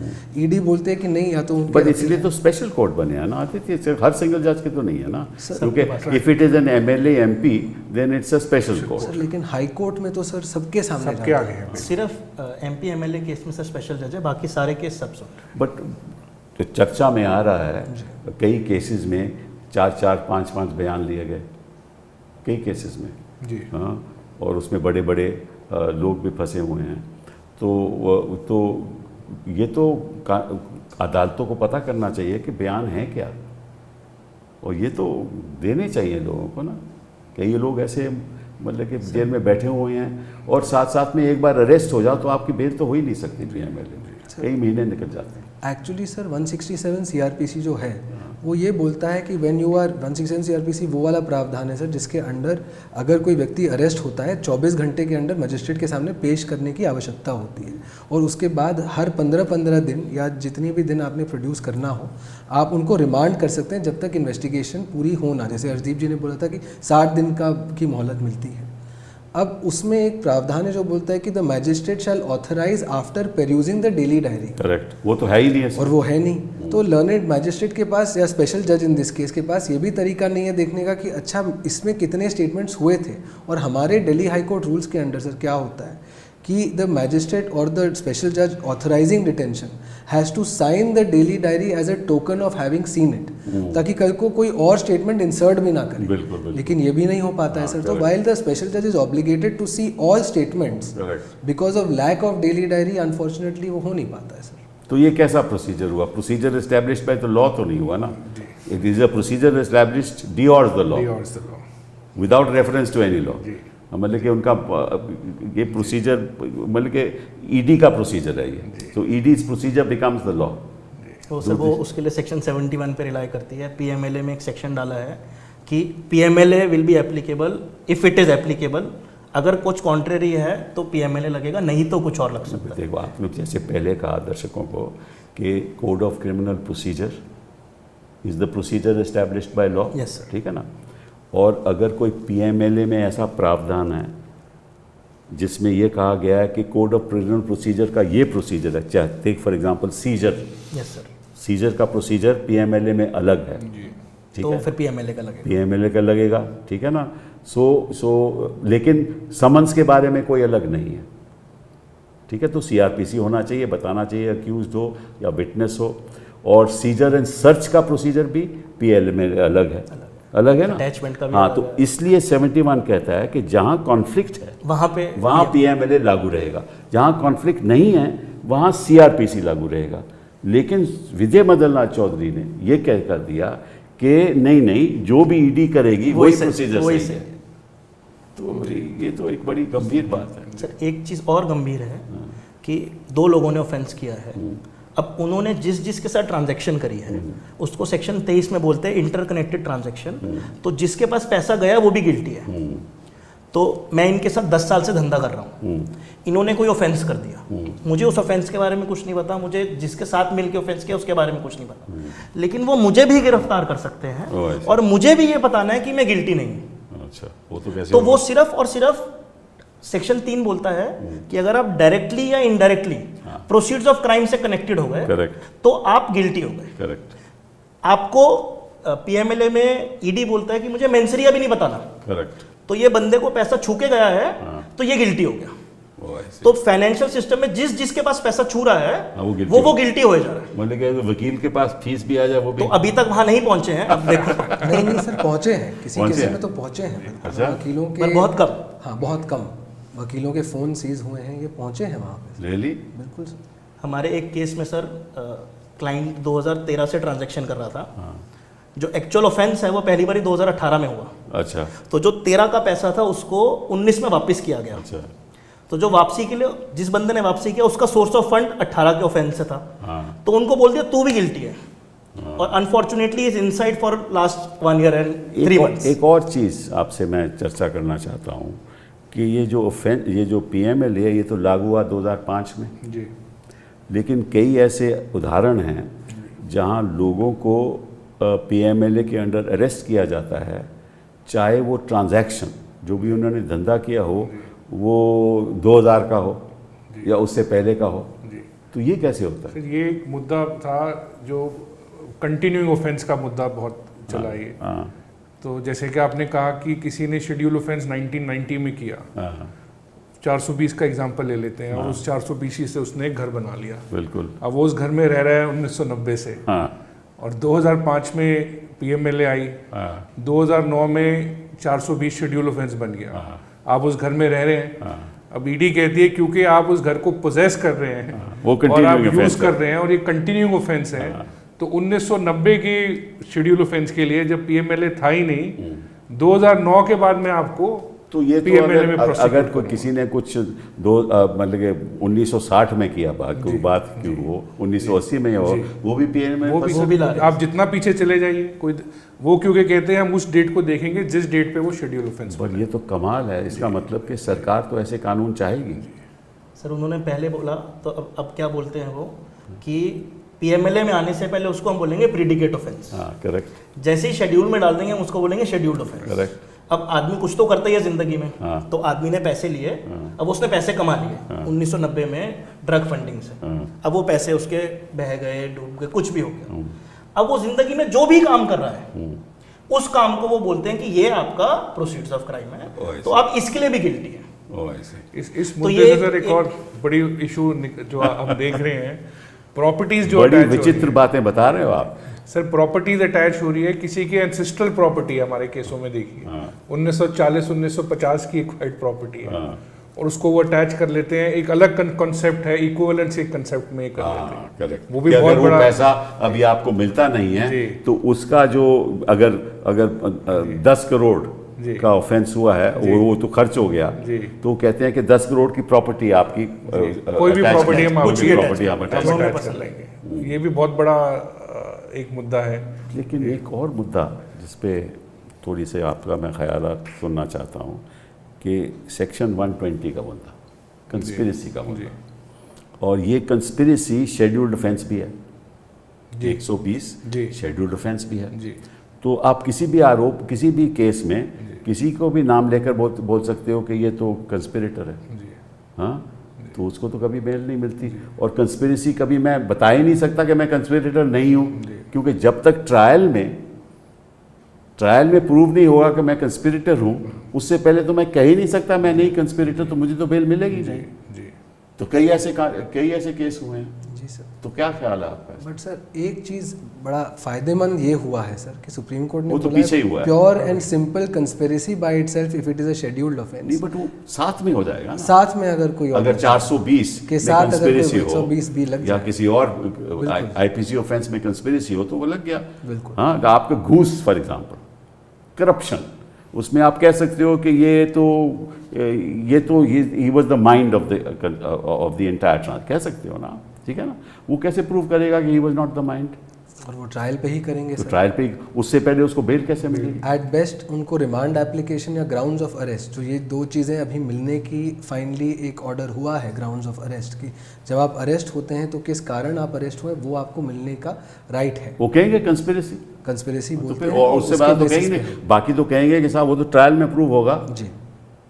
ईडी बोलते हैं कि नहीं, या तो बट इसलिए तो स्पेशल कोर्ट बने हैं ना आदित्य, हर सिंगल जज के तो नहीं है ना, क्योंकि if it is an MLA MP then it's a special court. Sir लेकिन हाई कोर्ट में तो सर सबके सामने सबके आगे है, सिर्फ एमपी एमएलए केस में सर स्पेशल जज है, बाकी सारे केस सब सुन। बट जो चर्चा में आ रहा है, कई केसेस में 4-4, 5-5 बयान लिए गए, कई केसेस में जी, हाँ, और उसमें बड़े बड़े लोग भी फंसे हुए हैं। तो ये तो अदालतों को पता करना चाहिए कि बयान है क्या, और ये तो देने चाहिए लोगों को ना। कई लोग ऐसे मतलब कि जेल में बैठे हुए हैं और साथ साथ में एक बार अरेस्ट हो जाओ तो आपकी बेल तो हो ही नहीं सकती पीएमएलए में, कई महीने निकल जाते हैं। एक्चुअली सर 167 सीआरपीसी जो है वो ये बोलता है कि व्हेन यू आर 167 सीआरपीसी वो वाला प्रावधान है सर जिसके अंडर अगर कोई व्यक्ति अरेस्ट होता है 24 घंटे के अंदर मजिस्ट्रेट के सामने पेश करने की आवश्यकता होती है, और उसके बाद हर 15-15 दिन या जितने भी दिन आपने प्रोड्यूस करना हो आप उनको रिमांड कर सकते हैं जब तक इन्वेस्टिगेशन पूरी हो ना। जैसे अर्शदीप जी ने बोला था कि 60 दिन की मोहलत मिलती है। अब उसमें एक प्रावधान है जो बोलता है कि the magistrate shall authorise after perusing the daily diary. Correct, वो तो है ही नहीं है और वो है नहीं, तो लर्नेड मैजिस्ट्रेट के पास या स्पेशल जज इन दिस केस के पास ये भी तरीका नहीं है देखने का कि अच्छा इसमें कितने स्टेटमेंट्स हुए थे। और हमारे दिल्ली हाई कोर्ट रूल्स के अंडर सर क्या होता है कि द मैजिस्ट्रेट और द स्पेशल जज authorising detention has to sign the daily diary as a token of having seen it, ताकि कल को कोई और स्टेटमेंट इंसर्ट भी ना करे। बिल्कुल। लेकिन ये भी नहीं हो पाता है सर। तो वाइल द स्पेशल जज is obligated to see all statements, because of lack of daily diary unfortunately वो हो नहीं पाता है सर। तो ये कैसा प्रोसीजर हुआ? Procedure established by the law तो नहीं हुआ ना, it is a procedure established डिओर्स the law without reference to any law. मतलब कि उनका ये प्रोसीजर मतलब कि ईडी का प्रोसीजर है ये, तो ईडीज प्रोसीजर बिकम्स द लॉ। तो सर वो उसके लिए सेक्शन 71 पे रिलाई करती है। पीएमएलए में एक सेक्शन डाला है कि PMLA will be applicable if it is applicable अगर कुछ कॉन्ट्रेरी है तो पीएमएलए लगेगा, नहीं तो कुछ और लग सकता है। देखो आपने जैसे पहले कहा दर्शकों को कि code of criminal procedure is the procedure established by law, Yes, sir. ठीक है ना। और अगर कोई पीएमएलए में ऐसा प्रावधान है जिसमें ये कहा गया है कि कोड ऑफ क्रिमिनल प्रोसीजर का ये प्रोसीजर है, चाहे take for example seizure, yes sir, seizure का प्रोसीजर पीएमएलए में अलग है, ठीक तो है, फिर पीएमएलए का लगेगा। पीएमएलए का लगेगा, ठीक है ना। सो लेकिन समन्स के बारे में कोई अलग नहीं है, ठीक है। तो सीआरपीसी होना चाहिए, बताना चाहिए अक्यूज्ड हो या विटनेस हो। और सीजर एंड सर्च का प्रोसीजर भी पीएलए में अलग है, अलग है ना, अटैचमेंट का भी हाँ। अलग तो है। इसलिए 71 कहता है कि जहाँ कॉन्फ्लिक्ट है वहाँ पीएमएलए लागू रहेगा, जहाँ कॉन्फ्लिक्ट नहीं है वहाँ सीआरपीसी लागू रहेगा। लेकिन विजय मदन लाल चौधरी ने ये कह कर दिया कि नहीं, जो भी ईडी करेगी वही प्रोसीजर सही है। तो ये तो एक बड़ी गंभीर बात है सर। एक चीज़ और गंभीर है कि दो लोगों ने ऑफेंस किया है, अब उन्होंने जिसके साथ ट्रांजैक्शन करी है उसको सेक्शन 23 में बोलते हैं इंटरकनेक्टेड ट्रांजैक्शन। तो जिसके पास पैसा गया वो भी गिल्टी है। तो मैं इनके साथ 10 साल से धंधा कर रहा हूँ, इन्होंने कोई ऑफेंस कर दिया, मुझे उस ऑफेंस के बारे में कुछ नहीं पता, मुझे जिसके साथ मिलकर ऑफेंस किया उसके बारे में कुछ नहीं पता, लेकिन वो मुझे भी गिरफ्तार कर सकते हैं और मुझे भी ये बताना है कि मैं गिल्टी नहीं हूँ। अच्छा, वो तो कैसे तो वो सिर्फ और सिर्फ सेक्शन 3 बोलता है कि अगर आप डायरेक्टली या इनडायरेक्टली प्रोसीड्स ऑफ क्राइम से कनेक्टेड हो गए करेक्ट, तो आप गिल्टी हो गए। करेक्ट। आपको पीएमएलए में ईडी बोलता है कि मुझे मेंसरिया भी नहीं बताना, करेक्ट। तो ये बंदे को पैसा छू के गया है तो ये गिल्टी हो गया। तो फाइनेंशियल सिस्टम में जिसके पास पैसा छू रहा है वो गिल्टी हो जा रहा है। मतलब कि वकील के पास फीस भी आ जाए वो भी। तो अभी तक वहां नहीं पहुंचे हैं, अब देखो। नहीं सर, पहुंचे हैं, किसी पहुंचे केस हैं? में तो पहुंचे हैं। अच्छा। वकीलों के पर बहुत कम। हाँ, बहुत कम वकीलों के फ़ोन सीज हुए हैं, ये पहुंचे हैं वहाँ पे। रियली? बिल्कुल सर। हमारे एक केस में सर क्लाइंट 2013 से ट्रांजैक्शन कर रहा था, जो एक्चुअल ऑफेंस है वो पहली बारी 2018 में हुआ। अच्छा, तो जो 13 का पैसा था उसको 19 में वापस किया गया। अच्छा। तो जो वापसी के लिए जिस बंदे ने वापसी किया उसका सोर्स ऑफ फंड 18 के ऑफेंस से था, तो उनको बोल दिया तू भी गिल्टी है, और unfortunately is inside for last 1 year and 3 months। एक और चीज़ आपसे मैं चर्चा करना चाहता हूँ कि ये जो पीएमएलए है ये तो लागू हुआ 2005 में जी, लेकिन कई ऐसे उदाहरण हैं जहाँ लोगों को पीएमएलए के अंडर अरेस्ट किया जाता है, चाहे वो ट्रांजैक्शन जो भी उन्होंने धंधा किया हो वो 2000 का हो या उससे पहले का हो। तो ये कैसे होता है? फिर ये एक मुद्दा था जो कंटिन्यूइंग ऑफेंस का मुद्दा बहुत चला ये। तो जैसे कि आपने कहा कि किसी ने शेड्यूल ऑफेंस 1990 में किया, 420 का एग्जांपल ले लेते हैं, और उस 420 से उसने एक घर बना लिया। बिल्कुल। अब वो उस घर में रह रहा है 1990 से, और 2005 में पीएमएलए आई, 2009 में 420 शेड्यूल ऑफेंस बन गया। आप उस घर में रह रहे हैं, अब ईडी कहती है क्योंकि आप उस घर को पोजेस कर रहे हैं वो और आप continuing यूज offense कर रहे हैं और ये कंटिन्यूइंग ऑफेंस है, तो 1990 के शेड्यूल ऑफेंस के लिए जब पीएमएलए था ही नहीं, 2009 के बाद में आपको तो ये तो PMLA में अगर कोई किसी ने कुछ मतलब कि 1960 में किया बात क्यों हो 1980 में हो, वो भी पीएमएलए वो भी आप जितना पीछे चले जाइए कोई वो क्योंकि कहते हैं हम उस डेट को देखेंगे जिस डेट पे वो शेड्यूल ऑफेंस। पर ये तो कमाल है, इसका मतलब कि सरकार तो ऐसे कानून चाहेगी। सर उन्होंने पहले बोला, तो अब क्या बोलते हैं वो कि पीएमएलए में आने से पहले उसको हम बोलेंगे प्रीडिकेट ऑफेंस। हाँ, करेक्ट। जैसे ही शेड्यूल में डाल देंगे हम उसको बोलेंगे शेड्यूल्ड ऑफेंस। करेक्ट। अब आदमी कुछ तो करता ही है जिंदगी में। हाँ। तो आदमी ने पैसे लिए, अब उसने पैसे कमा लिए 1990 में ड्रग फंडिंग से, अब वो पैसे उसके बह गए, डूब गए, कुछ भी हो गया। अब वो जिंदगी में जो भी काम कर रहा है उस काम को वो बोलते हैं कि ये आपका प्रोसीड्स ऑफ क्राइम है, तो आप इसके लिए भी गिल्टी है। इस मुद्दे से सर एक और बड़ी इशू जो हम देख रहे हैं, प्रॉपर्टीज जो बड़ी विचित्र बातें बता रहे हो आप सर। प्रॉपर्टीज अटैच हो रही है, किसी की एंसेस्ट्रल प्रॉपर्टी है, हमारे केसों में देखिए 1940-1950 की एक्वायर्ड प्रॉपर्टी है, और उसको वो अटैच कर लेते हैं। एक अलग कॉन्सेप्ट है, इक्विवेलेंस एक कॉन्सेप्ट में कर लेते हैं। करेक्ट। वो भी बहुत बड़ा पैसा अभी आपको मिलता नहीं है तो उसका जो अगर 10 करोड़ का ऑफेंस हुआ है वो तो खर्च हो गया, तो कहते हैं कि 10 करोड़ की प्रॉपर्टी आपकी कोई भी प्रॉपर्टी हम अटैच कर लेंगे। ये भी बहुत बड़ा एक मुद्दा है। लेकिन एक और मुद्दा जिस पे थोड़ी से आपका मैं ख्यालात सुनना चाहता हूँ कि सेक्शन 120 का बंदा कंस्पिरेसी का बंदा, और ये कंस्पिरेसी शेड्यूल्ड ऑफेंस भी है, 120 शेड्यूल्ड ऑफेंस भी है। तो आप किसी भी आरोप, किसी भी केस में किसी को भी नाम लेकर बोल सकते हो कि ये तो कंस्पिरेटर है, हाँ, तो उसको तो कभी बेल नहीं मिलती। और कंस्पिरेसी कभी मैं बता ही नहीं सकता कि मैं कंस्पिरेटर नहीं हूँ, क्योंकि जब तक ट्रायल में प्रूव नहीं होगा कि मैं कंस्पिरेटर हूँ, उससे पहले तो मैं कह ही नहीं सकता मैं नहीं कंस्पिरेटर, तो मुझे तो बेल मिलेगी नहीं। तो कई ऐसे केस हुए हैं। जी सर। तो क्या ख्याल है आपका? बट सर एक चीज़ बड़ा फायदेमंद ये हुआ है सर कि सुप्रीम कोर्ट ने वो तो पीछे ही हुआ है, pure and simple conspiracy by itself if it is a scheduled offence. नहीं, बट वो साथ में हो जाएगा ना। साथ में अगर कोई अगर 420 के साथ अगर कंस्पिरेसी हो 120 भी लग या जाए, किसी और आईपीसी ऑफेंस में कंस्पिरेसी हो तो वो लग गया। बिल्कुल। हाँ, आपका घूस फॉर एग्जांपल, करप्शन, उसमें आप कह सकते हो कि ये तो ही was the mind of the entire trance, कह सकते हो ना, ठीक है ना। वो कैसे प्रूव करेगा कि he was not the mind? और वो ट्रायल पे ही करेंगे तो सर। ट्रायल पे, उससे पहले उसको बेल कैसे मिलेगी? एट बेस्ट उनको रिमांड एप्लीकेशन या ग्राउंड्स ऑफ अरेस्ट, जो ये दो चीज़ें अभी मिलने की फाइनली एक ऑर्डर हुआ है ग्राउंड्स ऑफ अरेस्ट की, जब आप अरेस्ट होते हैं तो किस कारण आप अरेस्ट हुए वो आपको मिलने का राइट है। वो कहेंगे कंस्पिरेसी बोलते तो फिर हैं, और उससे उसके बात तो basis कहेंगे पे नहीं, बाकी तो कहेंगे कि साहब वो तो ट्रायल में प्रूव होगा जी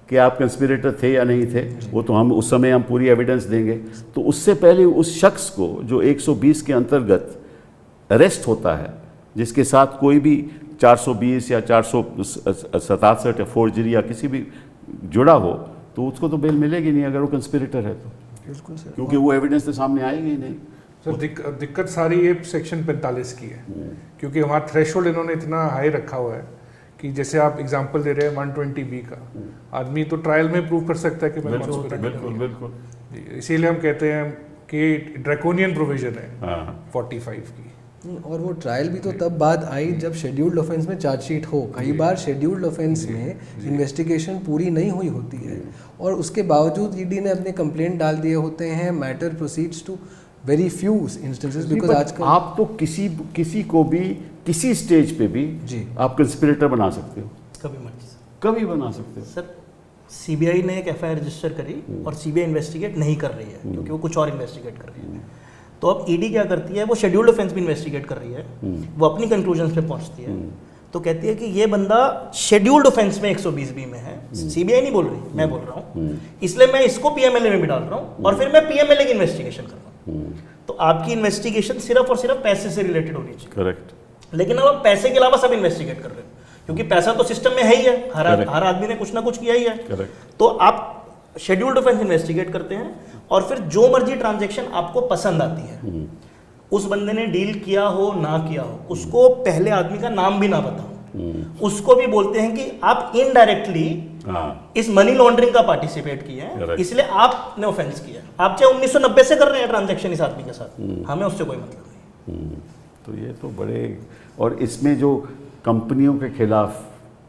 कि आप कंस्पिरेटर थे या नहीं थे, वो तो हम उस समय हम पूरी एविडेंस देंगे। तो उससे पहले उस शख्स को जो 120 के अंतर्गत अरेस्ट होता है, जिसके साथ कोई भी 420 या 467 या फोर्जरी या किसी भी जुड़ा हो, तो उसको तो बेल मिलेगी नहीं अगर वो कंस्पिरेटर है तो, बिल्कुल सर, क्योंकि वो एविडेंस तो सामने आएगी ही नहीं। सर दिक्कत सारी ये सेक्शन 45 की है, क्योंकि हमारा थ्रेशोल्ड इन्होंने इतना हाई रखा हुआ है कि जैसे आप एग्जांपल दे रहे हैं 120B का, आदमी तो ट्रायल में प्रूव कर सकता है कि मैं बिल्कुल। इसीलिए हम कहते हैं कि ड्रैकोनियन प्रोविजन है हाँ। 45 की। और वो ट्रायल भी तो तब बात आई जब शेड्यूल्ड ऑफेंस में चार्जशीट हो। कई बार शेड्यूल्ड ऑफेंस में इन्वेस्टिगेशन पूरी नहीं हुई होती है और उसके बावजूद ईडी ने अपने कंप्लेंट डाल दिए होते हैं। Matter proceeds to very few instances, because आजकल आप तो किसी को भी किसी स्टेज पे भी जी आप कंस्पिरेटर बना सकते हो, कभी मर्जी सर। कभी बना सकते हो। सर सीबीआई ने एक एफआईआर रजिस्टर करी और सीबीआई इन्वेस्टिगेट नहीं कर रही है क्योंकि वो कुछ और इन्वेस्टिगेट कर रही है। तो अब ईडी क्या करती है, वो शेड्यूल्ड ऑफेंस भी इन्वेस्टिगेट कर रही है, वो अपनी कंक्लूजन्स पे पहुंचती है, तो कहती है कि ये बंदा शेड्यूल्ड ऑफेंस में 120B में है। सीबीआई नहीं बोल रही, मैं बोल रहा हूँ, इसलिए मैं इसको पीएमएलए में भी डाल रहा हूँ और फिर मैं पीएमएलए की इन्वेस्टिगेशन कर रहा हूँ। तो आपकी इन्वेस्टिगेशन सिर्फ और सिर्फ पैसे से रिलेटेड होनी चाहिए। करेक्ट। लेकिन अब आप पैसे के अलावा सब इन्वेस्टिगेट कर रहे हो, क्योंकि पैसा तो सिस्टम में है ही है, हर आदमी ने कुछ ना कुछ किया ही है। करेक्ट। तो आप शेड्यूल्ड ऑफेंस इन्वेस्टिगेट करते हैं और फिर जो मर्जी ट्रांजैक्शन आपको पसंद आती है, उस बंदे ने डील किया हो ना किया हो, उसको पहले आदमी का नाम भी ना बताओ, उसको भी बोलते हैं कि आप इनडायरेक्टली इस मनी लॉन्ड्रिंग का पार्टिसिपेट किए हैं, इसलिए आपने ऑफेंस किया। आप चाहे 1990 से कर रहे हैं ट्रांजैक्शन इस आदमी के साथ, हमें उससे कोई मतलब नहीं। तो ये तो बड़े, और इसमें जो कंपनियों के खिलाफ,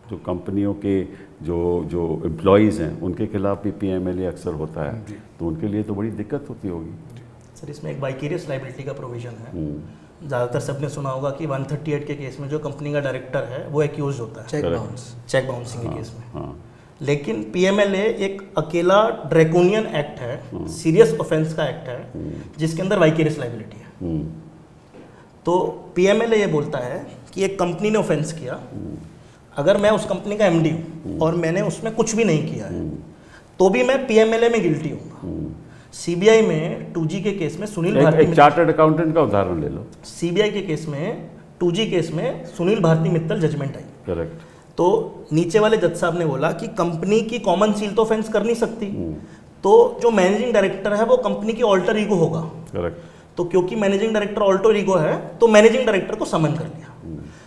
जो कंपनियों के जो एम्प्लॉयज़ हैं उनके खिलाफ भी पीएमएलए अक्सर होता है, तो उनके लिए तो बड़ी दिक्कत होती होगी। सर इसमें एक वाइकेरियस लाइबिलिटी का प्रोविजन है। ज़्यादातर सबने सुना होगा कि 138 के केस में जो कंपनी का डायरेक्टर है वो एक्यूज होता है चेक बाउंसिंग के केस में। लेकिन पीएमएलए एक अकेला ड्रैकोनियन एक्ट है, सीरियस ऑफेंस का एक्ट है, जिसके अंदर वाइकेरियस लाइबिलिटी है। तो पीएमएलए ये बोलता है कि एक कंपनी ने ऑफेंस किया, अगर मैं उस कंपनी का एमडी हूँ और मैंने उसमें कुछ भी नहीं किया है, तो भी मैं पीएमएलए में गिल्टी हूँ। सीबीआई में 2G के केस में सुनील भारती, एक चार्टर्ड अकाउंटेंट का उदाहरण ले लो। सीबीआई के केस में 2G केस में सुनील भारती मित्तल जजमेंट आई। करेक्ट। तो नीचे वाले जज साहब ने बोला कि कंपनी की कॉमन सील तो ऑफेंस कर नहीं सकती, तो जो मैनेजिंग डायरेक्टर है वो कंपनी की ऑल्टर ईगो होगा। करेक्ट। तो क्योंकि मैनेजिंग डायरेक्टर ऑल्टर ईगो है, तो मैनेजिंग डायरेक्टर को समन कर लिया।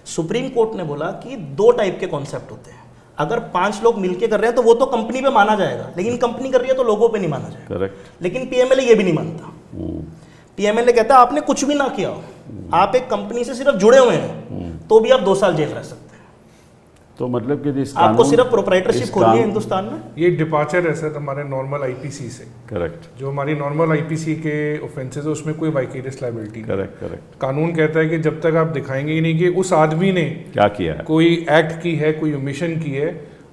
सुप्रीम कोर्ट ने बोला कि 2 टाइप के कॉन्सेप्ट होते हैं, अगर 5 लोग मिलके कर रहे हैं तो वो तो कंपनी पे माना जाएगा, लेकिन कंपनी कर रही है तो लोगों पे नहीं माना जाएगा। करेक्ट। लेकिन पीएमएलए ये भी नहीं मानता। पीएमएलए कहता है आपने कुछ भी ना किया हो, आप एक कंपनी से सिर्फ जुड़े हुए हैं, तो भी आप 2 साल जेल रह सकते हैं। तो मतलब कि आपको सिर्फ प्रोप्राइटरशिप खोलनी है हिंदुस्तान में। ये डिपार्चर है सर हमारे नॉर्मल आईपीसी से। करेक्ट। जो हमारी नॉर्मल आईपीसी के ऑफेंसेस है उसमें कोई वाइकेरियस लायबिलिटी नहीं। करेक्ट। कानून कहता है कि जब तक आप दिखाएंगे ही नहीं कि उस आदमी ने क्या किया है, कोई एक्ट की है, कोई ओमिशन की है,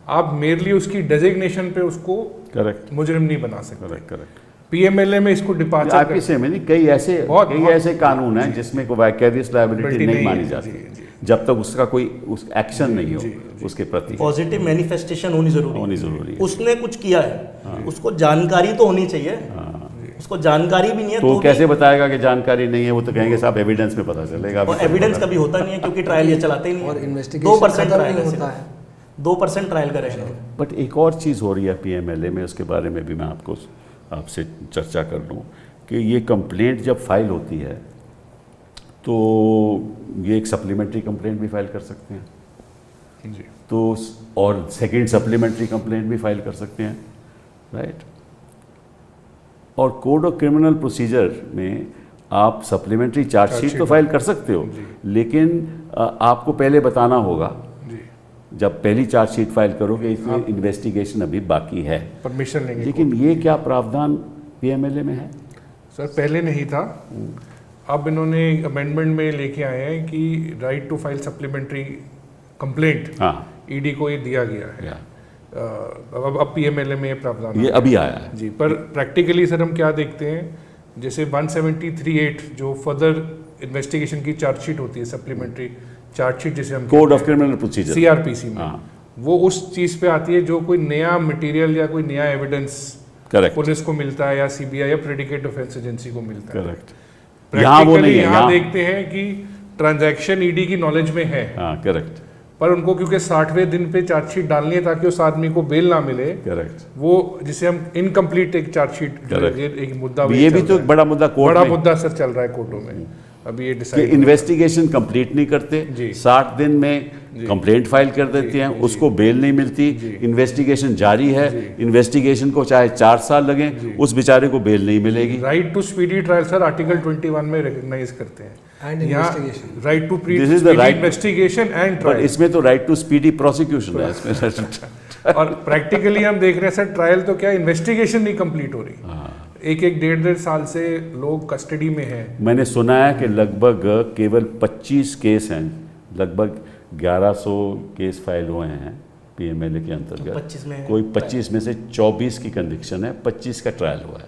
आप मेरली उसकी डेजिग्नेशन पे उसको करेक्ट मुजरिम नहीं बना सकते। Correct correct. पीएमएलए में इसको डिपार्चर आईपीसी में नहीं, कई बहुत ऐसे कानून हैं जिसमें कोई वाइकेरियस लायबिलिटी नहीं मानी जाती जब तक उसका कोई एक्शन नहीं हो उसके प्रति। पॉजिटिव मैनिफेस्टेशन होनी जरूरी है। उसने कुछ किया है, उसको जानकारी तो होनी चाहिए। उसको जानकारी भी नहीं है तो कैसे बताएगा कि जानकारी नहीं है? वो तो कहेंगे साहब एविडेंस में पता चलेगा। और एविडेंस कभी होता नहीं है क्योंकि ट्रायल ये चलाते ही नहीं और है। इन्वेस्टिगेशन 2% ट्रायल होता है, 2% ट्रायल करेंगे। बट एक और चीज़ हो रही है पीएमएलए में, उसके बारे में भी मैं आपसे चर्चा कर लूँ कि ये कंप्लेंट जब फाइल होती है तो ये एक सप्लीमेंट्री कंप्लेंट भी फाइल कर सकते हैं जी। तो और सेकंड सप्लीमेंट्री कंप्लेंट भी फाइल कर सकते हैं, राइट। और कोड ऑफ क्रिमिनल प्रोसीजर में आप सप्लीमेंट्री चार्जशीट तो फाइल कर सकते हो, लेकिन आपको पहले बताना होगा जब पहली चार्जशीट फाइल करोगे इसमें इन्वेस्टिगेशन अभी बाकी है, परमिशन लेंगे। लेकिन ये क्या प्रावधान पीएमएलए में है? सर पहले नहीं था, अब इन्होंने अमेंडमेंट में लेके आए हैं कि right to file supplementary complaint हाँ ईडी को ये दिया गया है। अब पीएमएलए में ये प्रावधान ये अभी आया है जी। पर प्रैक्टिकली सर हम क्या देखते हैं, जैसे 173(8) जो फर्दर इन्वेस्टिगेशन की चार्जशीट होती है, सप्लीमेंट्री चार्जशीट जिसे हम code of criminal procedure CrPC में, वो उस चीज़ पे आती है जो कोई नया मटेरियल या कोई नया एविडेंस करेक्ट पुलिस को मिलता है या सीबीआई या प्रेडिकेट ऑफेंस एजेंसी को मिलता है। करेक्ट। यहाँ वो नहीं है, यहाँ देखते हैं कि ट्रांजैक्शन ईडी की नॉलेज में है, हाँ करेक्ट, पर उनको क्योंकि 60वें दिन पे चार्जशीट डालनी है ताकि उस आदमी को बेल ना मिले, करेक्ट, वो जिसे हम इनकम्प्लीट एक चार्जशीट, एक मुद्दा ये भी तो बड़ा मुद्दा कोर्ट बड़ा में, मुद्दा सर चल रहा है कोर्टों में अभी ये कि डिसाइड इन्वेस्टिगेशन कंप्लीट नहीं करते, 60 दिन में कंप्लेंट फाइल कर देते हैं, उसको बेल नहीं मिलती, इन्वेस्टिगेशन जारी है, इन्वेस्टिगेशन को चाहे 4 साल लगे उस बेचारे को बेल नहीं मिलेगी। Right to speedy trial sir article 21 में रिकॉग्नाइज करते हैं, right to investigation and trial. इसमें तो राइट टू स्पीडी प्रोसिक्यूशन है इसमें। और प्रैक्टिकली हम देख रहे हैं सर, ट्रायल तो क्या इन्वेस्टिगेशन नहीं कंप्लीट हो रही, एक 1.5 साल से लोग कस्टडी में हैं। मैंने सुना है कि लगभग केवल 25 केस हैं, लगभग 1100 केस फाइल हुए हैं पीएमएलए के अंतर्गत, कोई 25 में से 24 की कन्विक्शन है, 25 का ट्रायल हुआ है।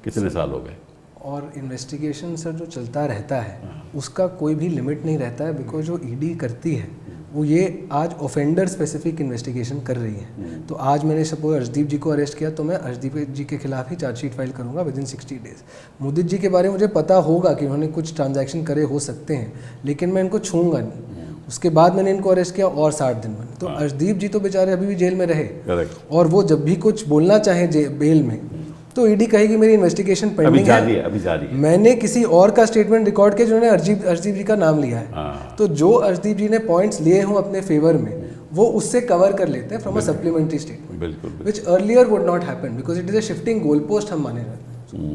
कितने साल हो गए? और इन्वेस्टिगेशन सर जो चलता रहता है उसका कोई भी लिमिट नहीं रहता है, बिकॉज जो ईडी करती है वो ये आज ऑफेंडर स्पेसिफिक इन्वेस्टिगेशन कर रही है। तो आज मैंने सपोज अर्शदीप जी को अरेस्ट किया तो मैं अर्शदीप जी के खिलाफ ही चार्जशीट फाइल करूंगा विद इन 60 डेज। मुदित जी के बारे में मुझे पता होगा कि उन्होंने कुछ ट्रांजैक्शन करे हो सकते हैं, लेकिन मैं इनको छूंगा नहीं। उसके बाद मैंने इनको अरेस्ट किया और 60 दिन में, तो अर्शदीप जी तो बेचारे अभी भी जेल में रहे, और वो जब भी कुछ बोलना चाहे बेल में तो ईडी कहेगी मेरी इन्वेस्टिगेशन पेंडिंग है, अभी जारी है। मैंने किसी और का स्टेटमेंट रिकॉर्ड किया जिन्होंने अर्शदीप जी का नाम लिया है, तो जो अर्शदीप जी ने पॉइंट्स लिए हों अपने फेवर में वो उससे कवर कर लेते हैं फ्रॉम अ सप्लीमेंट्री स्टेटमेंट, बिल्कुल, which earlier would not happen because it is a shifting goal post हम माने जाते हैं।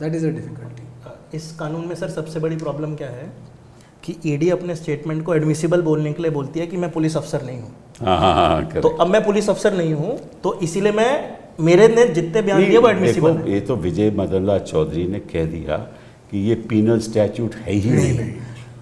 That is a difficulty. इस कानून में सर सबसे बड़ी प्रॉब्लम क्या है कि ईडी अपने स्टेटमेंट को एडमिसिबल बोलने के लिए बोलती है कि मैं पुलिस अफसर नहीं हूँ। तो अब मैं पुलिस अफसर नहीं हूँ तो इसीलिए मैं मेरे ने जितने बयान दिए वो एडमिसिबल है। ये तो विजय मदनलाल चौधरी ने कह दिया कि ये पीनल स्टैट्यूट है ही नहीं।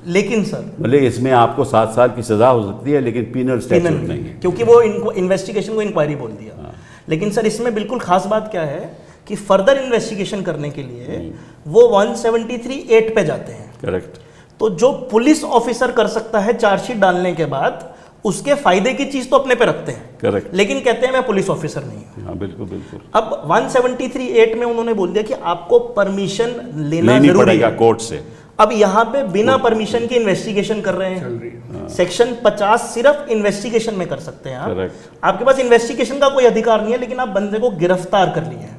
लेकिन सर मतलब इसमें आपको 7 साल की सजा हो सकती है लेकिन पीनल स्टैट्यूट नहीं है, क्योंकि वो इनको इन्वेस्टिगेशन को इंक्वायरी बोल दिया। लेकिन सर इसमें बिल्कुल खास बात क्या है कि फर्दर इन्वेस्टिगेशन करने के लिए वो 173(8) पे जाते हैं। करेक्ट। तो जो पुलिस ऑफिसर कर सकता है चार्जशीट डालने के बाद उसके फायदे की चीज तो अपने पे रखते हैं, करेक्ट, लेकिन कहते हैं मैं पुलिस ऑफिसर नहीं हूं। हाँ बिल्कुल बिल्कुल। अब 173(8) में उन्होंने बोल दिया कि आपको परमिशन लेना जरूरी है कोर्ट से। अब यहाँ पे बिना परमिशन के इन्वेस्टिगेशन कर रहे हैं। सेक्शन 50 सिर्फ इन्वेस्टिगेशन में कर सकते हैं आप। आपके पास इन्वेस्टिगेशन का कोई अधिकार नहीं है, लेकिन आप बंदे को गिरफ्तार कर लिए हैं।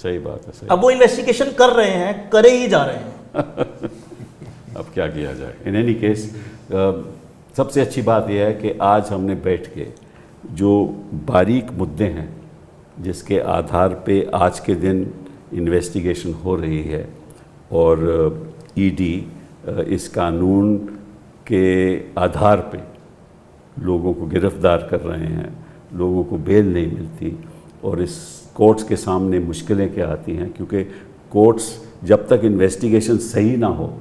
सही बात है, सही। अब वो इन्वेस्टिगेशन कर रहे हैं, करे ही जा रहे हैं। अब क्या किया जाए। इन एनी केस सबसे अच्छी बात यह है कि आज हमने बैठ के जो बारीक मुद्दे हैं जिसके आधार पे आज के दिन इन्वेस्टिगेशन हो रही है और ईडी इस कानून के आधार पे लोगों को गिरफ्तार कर रहे हैं, लोगों को बेल नहीं मिलती, और इस कोर्ट्स के सामने मुश्किलें क्या आती हैं क्योंकि कोर्ट्स जब तक इन्वेस्टिगेशन सही ना हो,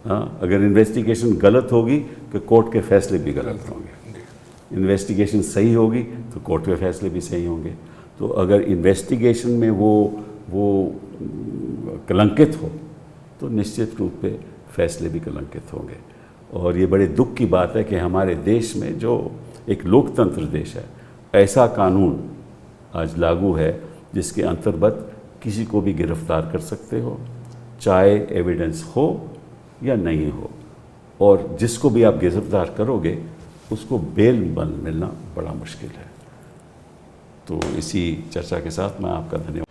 हाँ, अगर इन्वेस्टिगेशन गलत होगी तो कोर्ट के फैसले भी गलत होंगे। इन्वेस्टिगेशन सही होगी तो कोर्ट के फैसले भी सही होंगे। तो अगर इन्वेस्टिगेशन में वो कलंकित हो तो निश्चित रूप पे फैसले भी कलंकित होंगे। और ये बड़े दुख की बात है कि हमारे देश में, जो एक लोकतंत्र देश है, ऐसा कानून आज लागू है जिसके अंतर्गत किसी को भी गिरफ्तार कर सकते हो, चाहे एविडेंस हो या नहीं हो, और जिसको भी आप गिरफ्तार करोगे उसको बेल मिलना बड़ा मुश्किल है। तो इसी चर्चा के साथ मैं आपका धन्यवाद।